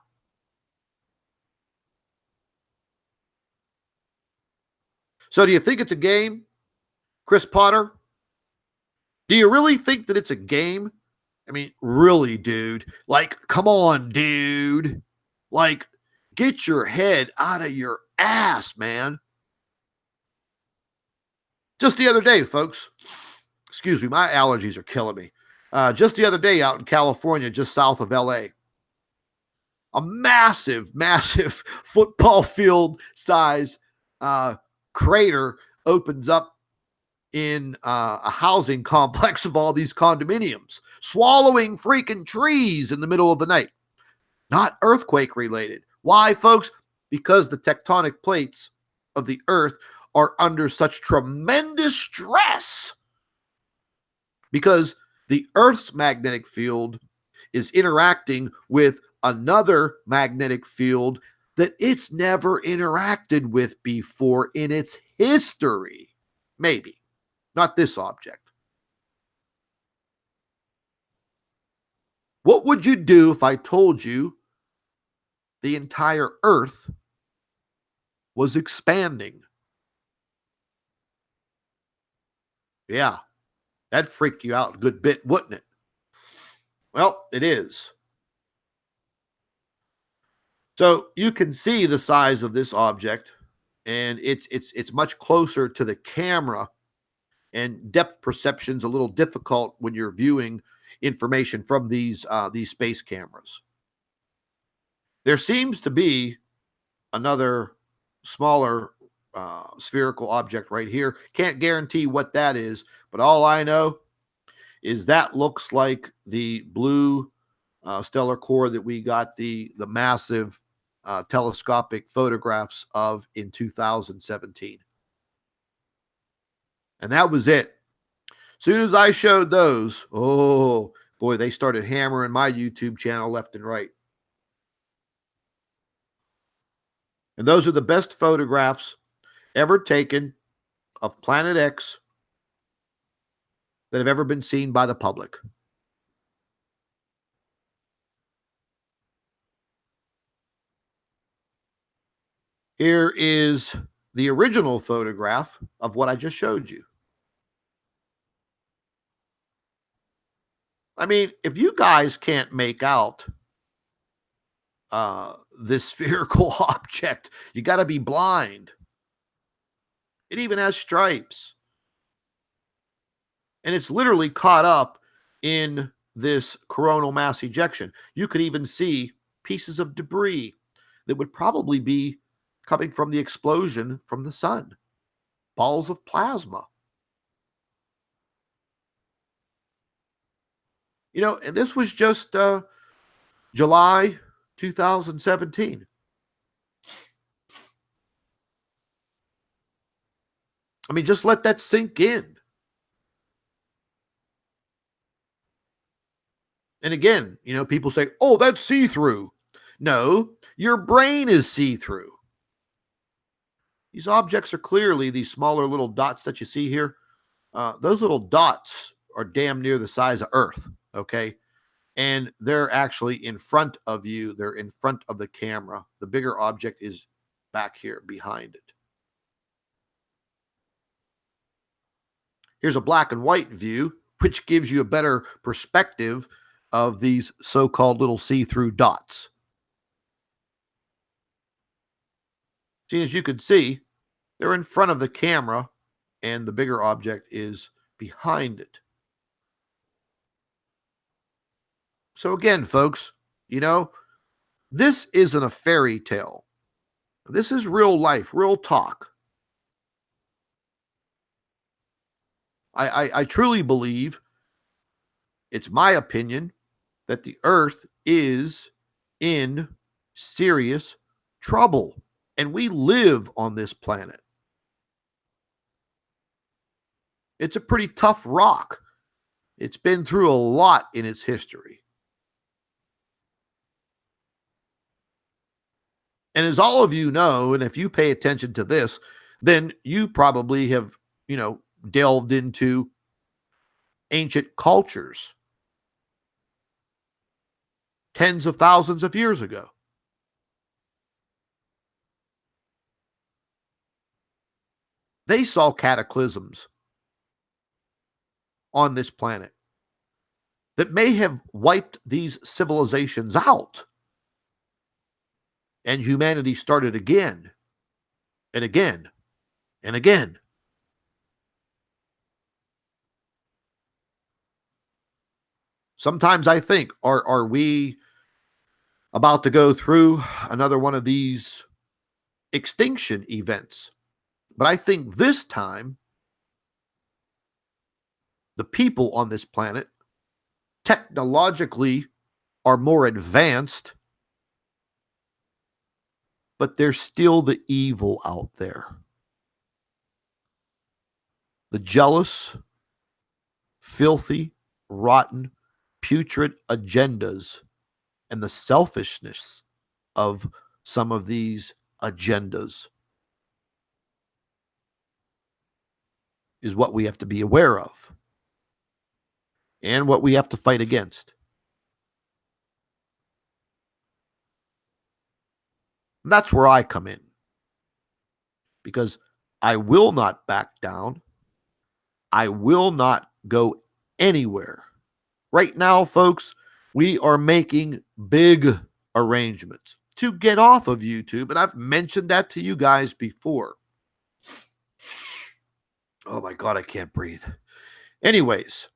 So do you think it's a game, Chris Potter? Do you really think that it's a game? I mean, really, dude. Like, come on, dude. Like, get your head out of your ass, man. Just the other day, folks, excuse me, my allergies are killing me. Just the other day out in California, just south of LA, a massive, massive football field size uh, crater opens up in a housing complex of all these condominiums, swallowing freaking trees in the middle of the night. Not earthquake related. Why, folks? Because the tectonic plates of the earth are under such tremendous stress because the earth's magnetic field is interacting with another magnetic field that it's never interacted with before in its history. Maybe, not this object. What would you do if I told you the entire earth was expanding? Yeah, that'd freak you out a good bit, wouldn't it? Well, it is. So you can see the size of this object, and it's much closer to the camera, and depth perception's a little difficult when you're viewing information from these space cameras. There seems to be another smaller spherical object right here. Can't guarantee what that is, but all I know is that looks like the blue stellar core that we got the massive telescopic photographs of in 2017. And that was it. Soon as I showed those, oh boy, they started hammering my YouTube channel left and right. And those are the best photographs ever taken of Planet X that have ever been seen by the public. Here is the original photograph of what I just showed you. I mean, if you guys can't make out this spherical object, you got to be blind. It even has stripes. And it's literally caught up in this coronal mass ejection. You could even see pieces of debris that would probably be coming from the explosion from the sun, balls of plasma. You know, and this was just July 2017. I mean, just let that sink in. And again, you know, people say, oh, that's see through. No, your brain is see through. These objects are clearly these smaller little dots that you see here. Those little dots are damn near the size of Earth. Okay. And they're actually in front of you. They're in front of the camera. The bigger object is back here behind it. Here's a black and white view, which gives you a better perspective of these so-called little see-through dots. See, as you can see, they're in front of the camera and the bigger object is behind it. So again, folks, you know, this isn't a fairy tale. This is real life, real talk. I truly believe, it's my opinion, that the earth is in serious trouble. And we live on this planet. It's a pretty tough rock. It's been through a lot in its history. And as all of you know, and if you pay attention to this, then you probably have, you know, delved into ancient cultures tens of thousands of years ago. They saw cataclysms on this planet that may have wiped these civilizations out. And humanity started again and again and again. Sometimes I think, are we about to go through another one of these extinction events? But I think this time, the people on this planet technologically are more advanced, but there's still the evil out there. The jealous, filthy, rotten, putrid agendas and the selfishness of some of these agendas is what we have to be aware of and what we have to fight against. And that's where I come in, because I will not back down. I will not go anywhere. Right now, folks, we are making big arrangements to get off of YouTube, and I've mentioned that to you guys before. Oh my God, I can't breathe. Anyways,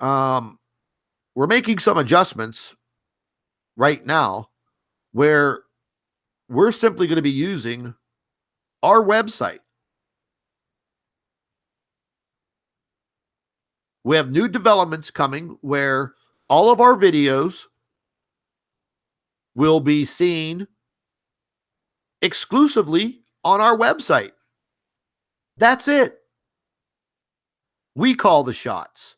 we're making some adjustments right now where we're simply going to be using our website. We have new developments coming where all of our videos will be seen exclusively on our website. That's it. We call the shots.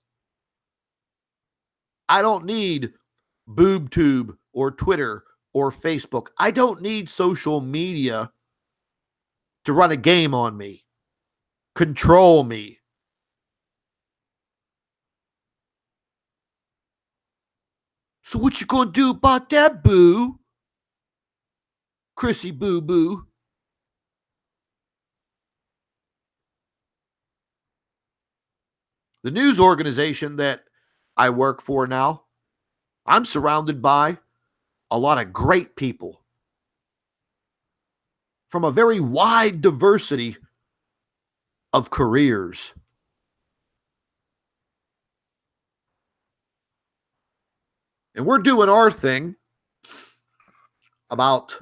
I don't need BoobTube or Twitter or Facebook. I don't need social media to run a game on me, control me. So what you gonna do about that, boo? Chrissy Boo Boo. The news organization that I work for now, I'm surrounded by a lot of great people from a very wide diversity of careers. And we're doing our thing about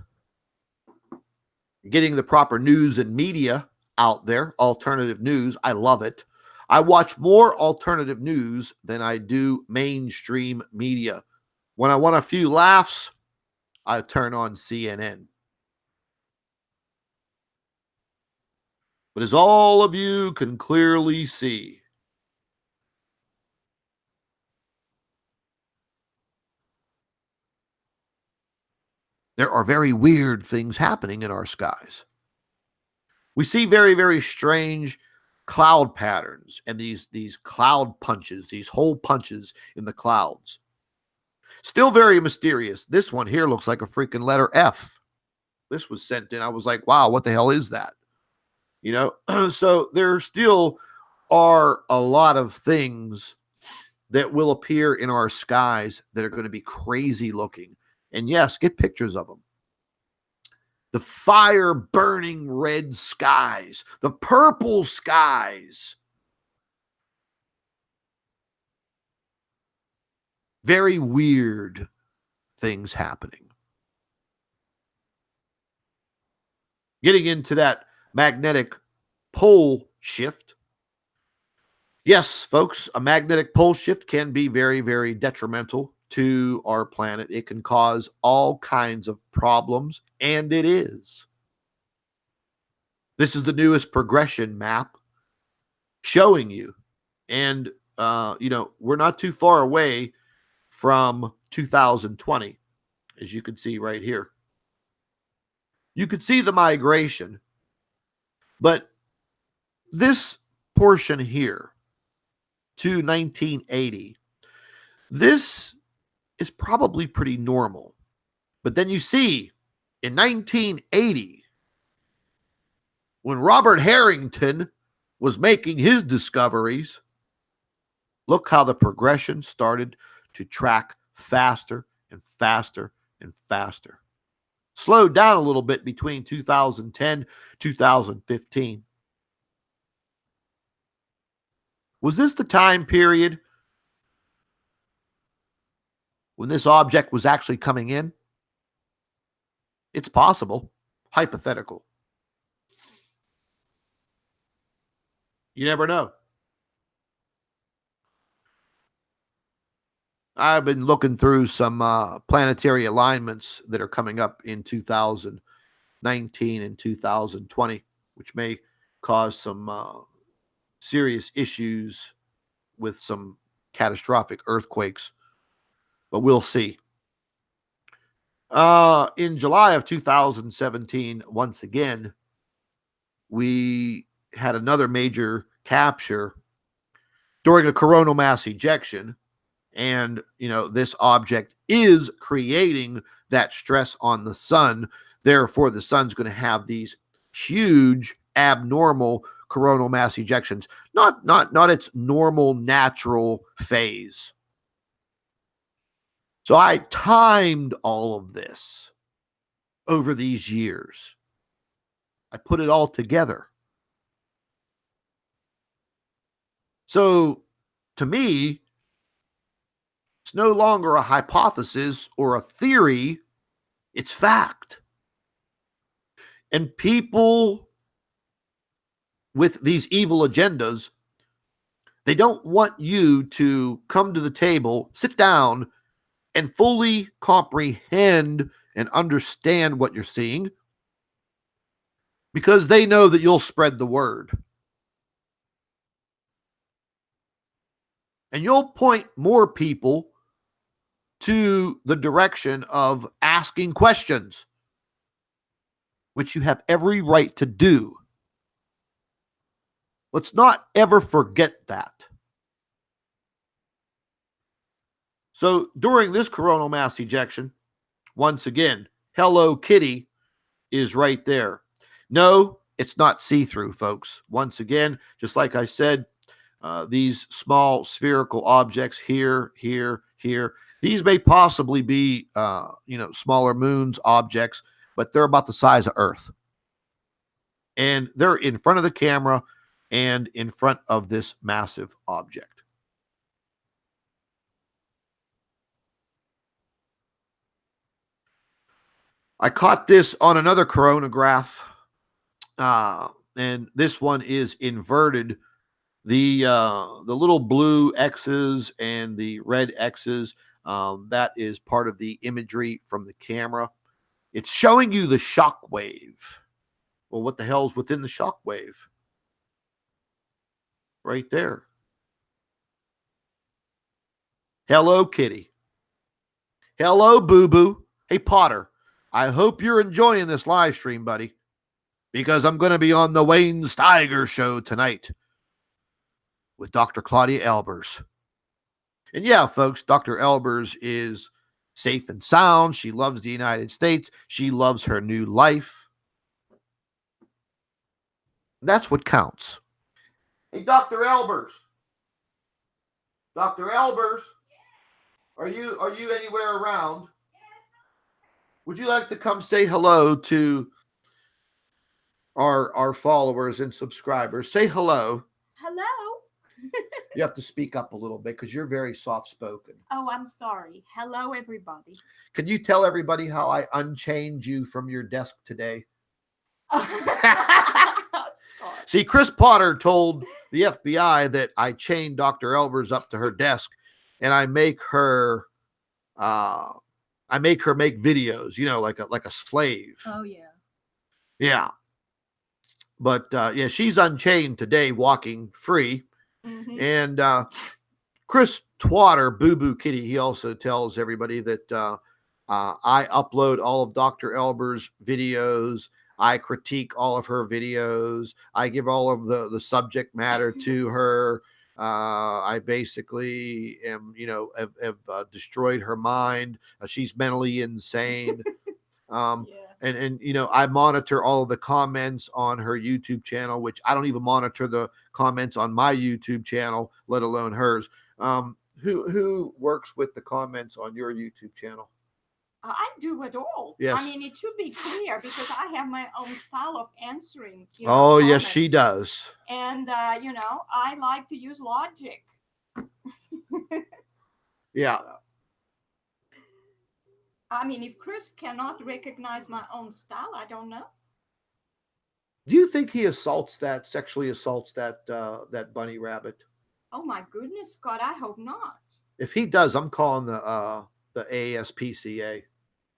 getting the proper news and media out there, alternative news. I love it. I watch more alternative news than I do mainstream media. When I want a few laughs, I turn on CNN. But as all of you can clearly see, there are very weird things happening in our skies. We see very, very strange cloud patterns and these cloud punches, these hole punches in the clouds. Still very mysterious. This one here looks like a freaking letter F. This was sent in. I was like, wow, what the hell is that? You know, so there still are a lot of things that will appear in our skies that are going to be crazy looking. And yes, get pictures of them. The fire burning red skies, the purple skies. Very weird things happening. Getting into that magnetic pole shift. Yes, folks, a magnetic pole shift can be very, very detrimental to our planet. It can cause all kinds of problems, and it is. This is the newest progression map showing you. And, we're not too far away from 2020, as you can see right here. You could see the migration, but this portion here to 1980, this is probably pretty normal. But then you see in 1980, when Robert Harrington was making his discoveries, look how the progression started to track faster and faster and faster. Slowed down a little bit between 2010, 2015. Was this the time period when this object was actually coming in? It's possible. Hypothetical. You never know. I've been looking through some planetary alignments that are coming up in 2019 and 2020, which may cause some serious issues with some catastrophic earthquakes, but we'll see. In July of 2017, once again, we had another major capture during a coronal mass ejection. And, this object is creating that stress on the sun. Therefore, the sun's going to have these huge abnormal coronal mass ejections, not its normal natural phase. So I timed all of this over these years. I put it all together. So to me, it's no longer a hypothesis or a theory, it's fact. And people with these evil agendas, they don't want you to come to the table, sit down, and fully comprehend and understand what you're seeing, because they know that you'll spread the word. And you'll point more people to the direction of asking questions, which you have every right to do. Let's not ever forget that. So during this coronal mass ejection, once again, Hello Kitty is right there. No, it's not see-through, folks. Once again, just like I said, these small spherical objects here, these may possibly be, smaller moons objects, but they're about the size of Earth. And they're in front of the camera and in front of this massive object. I caught this on another coronagraph, and this one is inverted. The little blue X's and the red X's, that is part of the imagery from the camera. It's showing you the shock wave. Well, what the hell's within the shock wave? Right there. Hello, Kitty. Hello, Boo Boo. Hey, Potter. I hope you're enjoying this live stream, buddy, because I'm going to be on the Wayne Steiger show tonight with Dr. Claudia Albers. And yeah, folks, Dr. Albers is safe and sound. She loves the United States. She loves her new life. That's what counts. Hey, Dr. Albers. Dr. Albers, are you anywhere around? Would you like to come say hello to our followers and subscribers? Say hello. Hello. You have to speak up a little bit because you're very soft-spoken. Oh, I'm sorry. Hello, everybody. Can you tell everybody how I unchained you from your desk today? See, Chris Potter told the FBI that I chained Dr. Albers up to her desk, and I make her make videos, like a slave. Oh yeah. Yeah. But yeah, she's unchained today, walking free. Mm-hmm. And Chris Twatter, Boo Boo Kitty, he also tells everybody that I upload all of Dr. Albers' videos. I critique all of her videos. I give all of the subject matter to her. I basically have destroyed her mind. She's mentally insane. Yeah. And I monitor all of the comments on her YouTube channel, which I don't even monitor the comments on my YouTube channel, let alone hers. Who works with the comments on your YouTube channel? I do it all. Yes. I mean, it should be clear because I have my own style of answering. Oh, yes, she comments. does. And, I like to use logic. Yeah. So, I mean, if Chris cannot recognize my own style, I don't know. Do you think he sexually assaults that bunny rabbit? Oh my goodness, Scott, I hope not. If he does, I'm calling the ASPCA.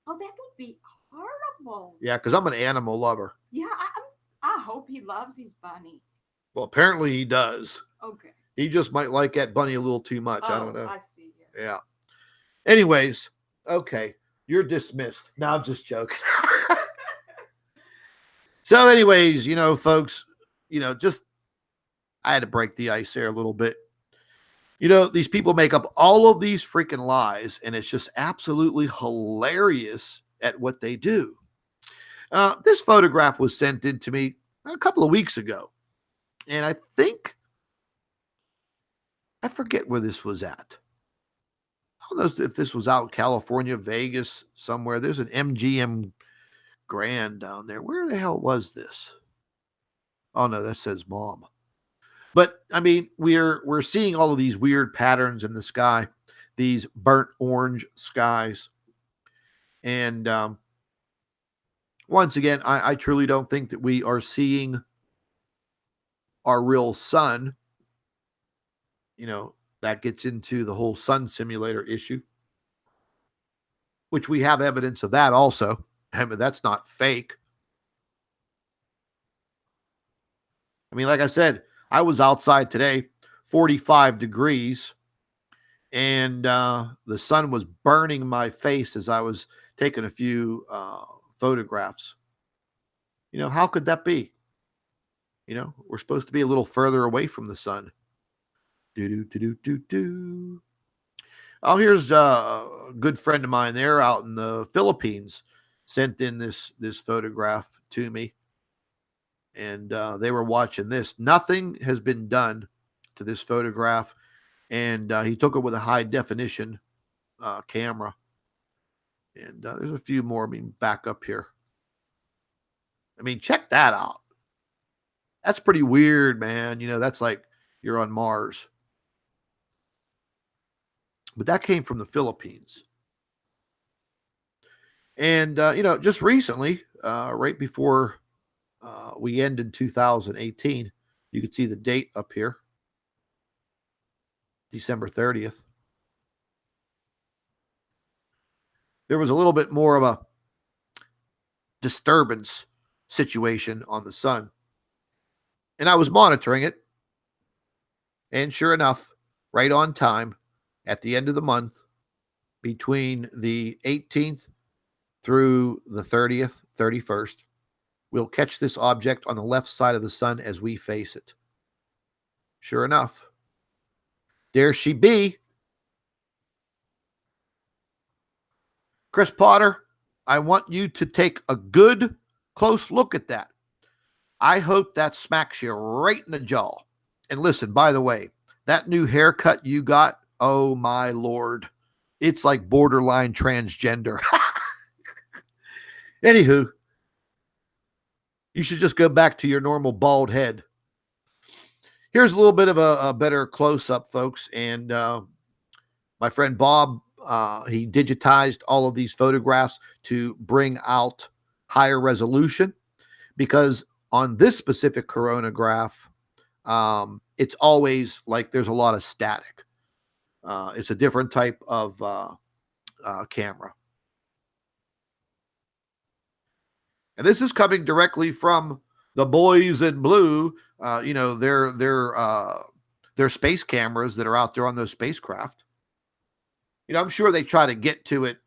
Oh, that would be horrible. Yeah, because I'm an animal lover. Yeah, I hope he loves his bunny. Well, apparently he does. Okay. He just might like that bunny a little too much. I don't know. I see. Yeah. Anyways, okay, you're dismissed. No, I'm just joking. So, anyways, folks, just I had to break the ice there a little bit. These people make up all of these freaking lies, and it's just absolutely hilarious at what they do. This photograph was sent in to me a couple of weeks ago, and I forget where this was at. I don't know if this was out in California, Vegas, somewhere. There's an MGM Grand down there. Where the hell was this? Oh no, that says mom. But I mean, we're seeing all of these weird patterns in the sky, these burnt orange skies. And once again, I truly don't think that we are seeing our real sun. That gets into the whole sun simulator issue, which we have evidence of that also. I mean, that's not fake. I mean, like I said, I was outside today, 45 degrees, and the sun was burning my face as I was taking a few photographs. How could that be? We're supposed to be a little further away from the sun. Oh, here's a good friend of mine there out in the Philippines sent in this photograph to me. And they were watching this. Nothing has been done to this photograph. And he took it with a high definition camera. And there's a few more. Back up here. Check that out. That's pretty weird, man. That's like you're on Mars. But that came from the Philippines. And, just recently, right before we ended 2018, you could see the date up here, December 30th. There was a little bit more of a disturbance situation on the sun. And I was monitoring it. And sure enough, right on time, at the end of the month, between the 18th through the 30th, 31st, we'll catch this object on the left side of the sun as we face it. Sure enough, there she be. Chris Potter, I want you to take a good, close look at that. I hope that smacks you right in the jaw. And listen, by the way, that new haircut you got, oh my Lord, it's like borderline transgender. Anywho, you should just go back to your normal bald head. Here's a little bit of a better close-up, folks. And my friend Bob, he digitized all of these photographs to bring out higher resolution, because on this specific coronagraph, it's always like there's a lot of static. It's a different type of camera. And this is coming directly from the boys in blue. Their space cameras that are out there on those spacecraft. I'm sure they try to get to it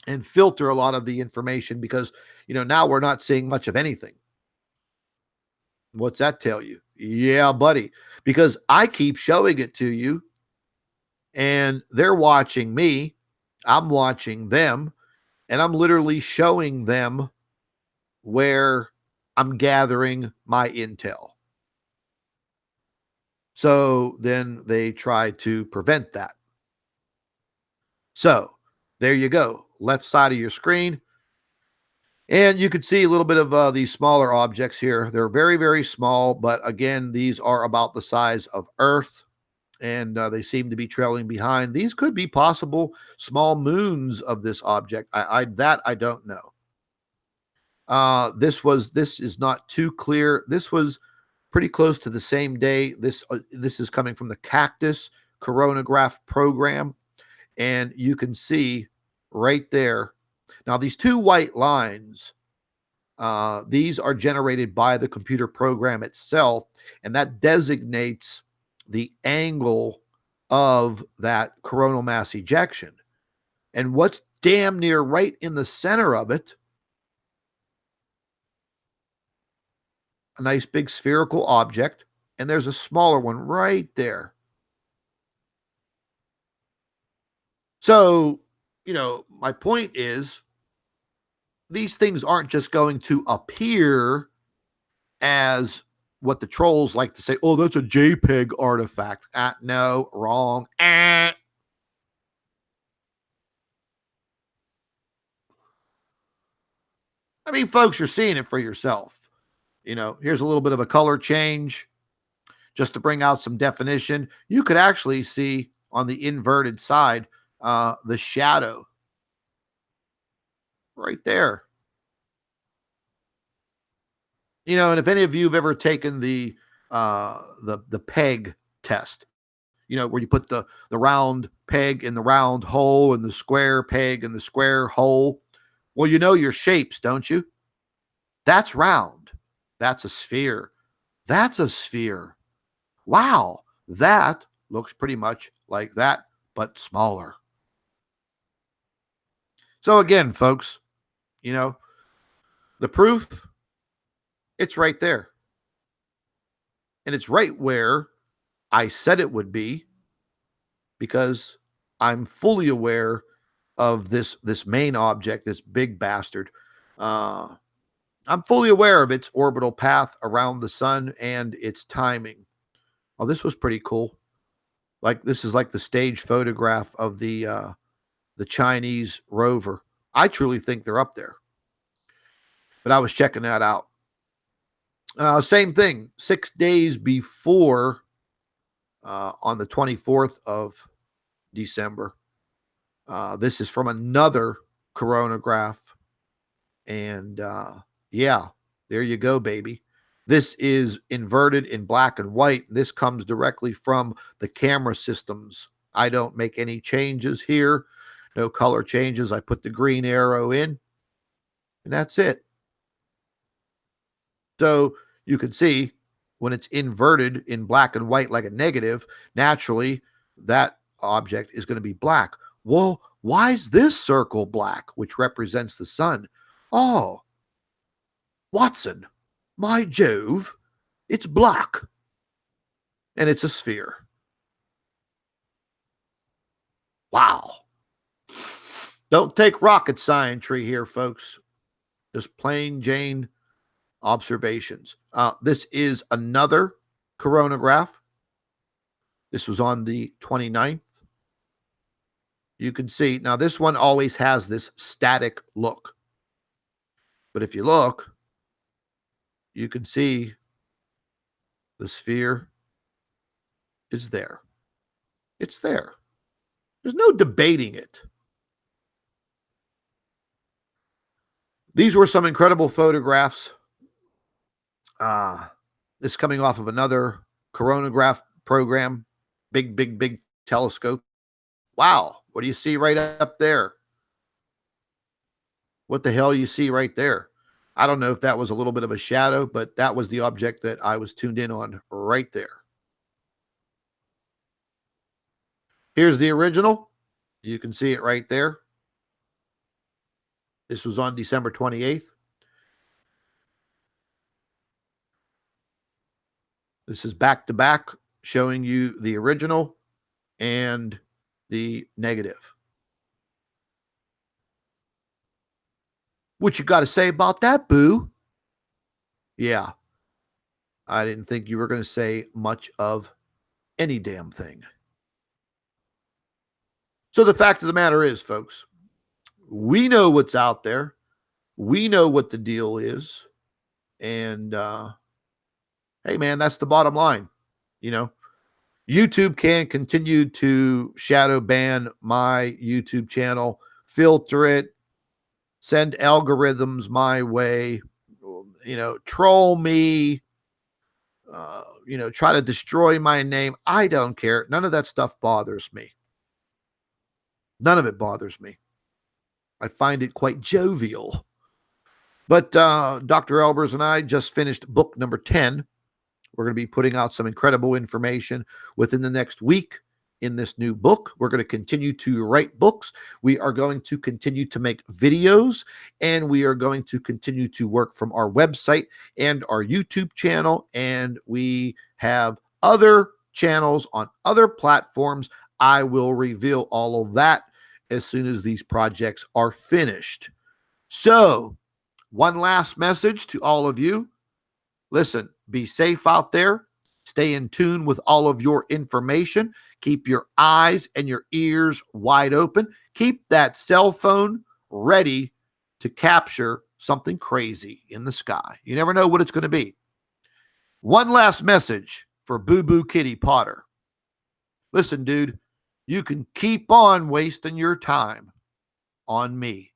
and filter a lot of the information, because, now we're not seeing much of anything. What's that tell you? Yeah, buddy, because I keep showing it to you and they're watching me. I'm watching them, and I'm literally showing them where I'm gathering my intel. So then they try to prevent that. So there you go. left side of your screen. And you can see a little bit of these smaller objects here. They're very, very small, but again, these are about the size of Earth, and they seem to be trailing behind. These could be possible small moons of this object. I don't know. This is not too clear. This was pretty close to the same day. This is coming from the Cactus coronagraph program, and you can see right there. Now these two white lines, these are generated by the computer program itself, and that designates the angle of that coronal mass ejection. And what's damn near right in the center of it, a nice big spherical object, and there's a smaller one right there. So, my point is, these things aren't just going to appear as what the trolls like to say, oh, that's a JPEG artifact. No, wrong. I mean, folks, you're seeing it for yourself. Here's a little bit of a color change just to bring out some definition. You could actually see on the inverted side the shadow right there. And if any of you have ever taken the peg test, where you put the round peg in the round hole and the square peg in the square hole. Well, you know your shapes, don't you? That's round. That's a sphere. That's a sphere. Wow, that looks pretty much like that, but smaller. So again, folks, the proof, it's right there. And it's right where I said it would be, because I'm fully aware of this main object, this big bastard. I'm fully aware of its orbital path around the sun and its timing. Oh, this was pretty cool. This is like the stage photograph of the Chinese rover. I truly think they're up there. But I was checking that out. Same thing. 6 days before, on the 24th of December. This is from another coronagraph. And yeah, there you go, baby. This is inverted in black and white. This comes directly from the camera systems. I don't make any changes here. No color changes. I put the green arrow in, and that's it. So you can see when it's inverted in black and white like a negative, naturally that object is going to be black. Well, why is this circle black, which represents the sun? Oh, Watson, my Jove, it's black. And it's a sphere. Wow. Don't take rocket science here, folks. Just plain Jane observations. This is another coronagraph. This was on the 29th. You can see, now this one always has this static look. But if you look, you can see the sphere is there. It's there. There's no debating it. These were some incredible photographs. This coming off of another coronagraph program. Big, big, big telescope. Wow. What do you see right up there? What the hell you see right there? I don't know if that was a little bit of a shadow, but that was the object that I was tuned in on right there. Here's the original. You can see it right there. This was on December 28th. This is back to back, showing you the original and the negative. What you got to say about that, boo? Yeah. I didn't think you were going to say much of any damn thing. So the fact of the matter is, folks, We know what's out there. We know what the deal is. And hey, man, that's the bottom line. You know, YouTube can continue to shadow ban my YouTube channel, filter it, send algorithms my way, troll me, try to destroy my name. I don't care. None of that stuff bothers me. None of it bothers me. I find it quite jovial. But Dr. Albers and I just finished book number 10. We're going to be putting out some incredible information within the next week in this new book. We're going to continue to write books. We are going to continue to make videos, and we are going to continue to work from our website and our YouTube channel. And we have other channels on other platforms. I will reveal all of that as soon as these projects are finished. So, one last message to all of you. Listen, be safe out there. Stay in tune with all of your information. Keep your eyes and your ears wide open. Keep that cell phone ready to capture something crazy in the sky. You never know what it's going to be. One last message for Boo Boo Kitty Potter. Listen, dude, you can keep on wasting your time on me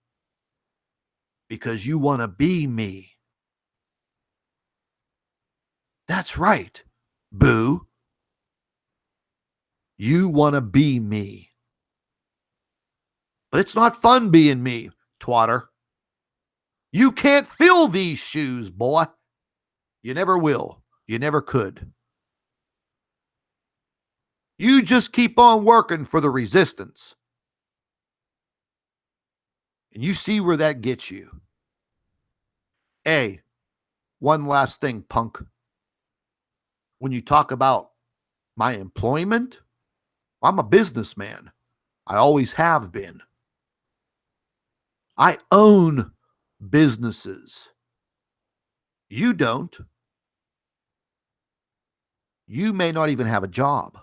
because you want to be me. That's right, Boo. You want to be me. But it's not fun being me, twatter. You can't fill these shoes, boy. You never will. You never could. You just keep on working for the resistance. And you see where that gets you. Hey, one last thing, punk. When you talk about my employment, I'm a businessman. I always have been. I own businesses. You don't. You may not even have a job.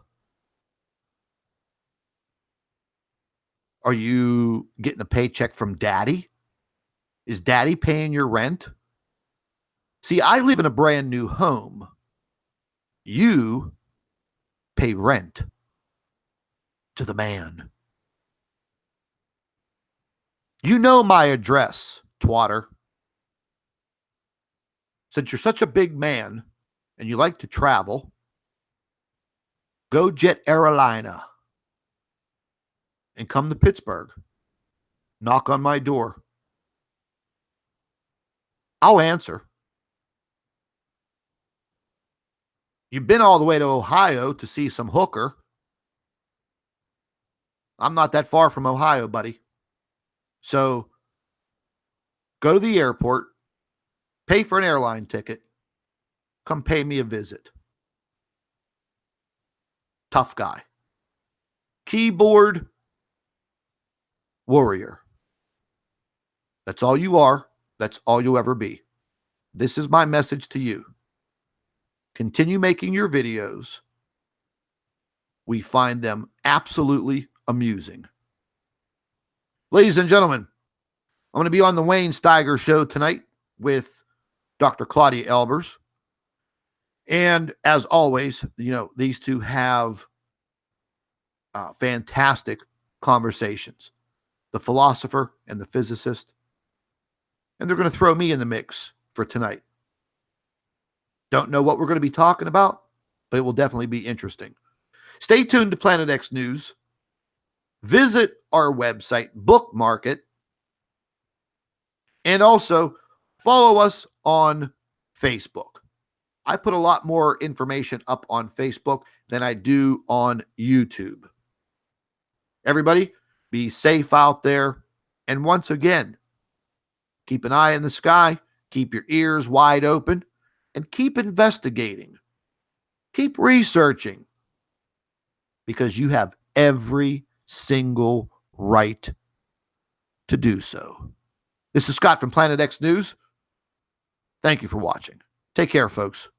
Are you getting a paycheck from daddy? Is daddy paying your rent? See, I live in a brand new home. You pay rent to the man. You know my address, twatter. Since you're such a big man and you like to travel, go Jet Airliner and come to Pittsburgh. Knock on my door. I'll answer. You've been all the way to Ohio to see some hooker. I'm not that far from Ohio, buddy. So go to the airport, pay for an airline ticket, come pay me a visit. Tough guy. Keyboard warrior. That's all you are. That's all you'll ever be. This is my message to you. Continue making your videos. We find them absolutely amusing. Ladies and gentlemen, I'm going to be on the Wayne Steiger Show tonight with Dr. Claudia Albers. And as always, these two have fantastic conversations. The philosopher and the physicist. And they're going to throw me in the mix for tonight. Don't know what we're going to be talking about, but it will definitely be interesting. Stay tuned to Planet X News. Visit our website, bookmark it, and also follow us on Facebook. I put a lot more information up on Facebook than I do on YouTube. Everybody, be safe out there. And once again, keep an eye in the sky, keep your ears wide open, and keep investigating. Keep researching. Because you have every single right to do so. This is Scott from Planet X News. Thank you for watching. Take care, folks.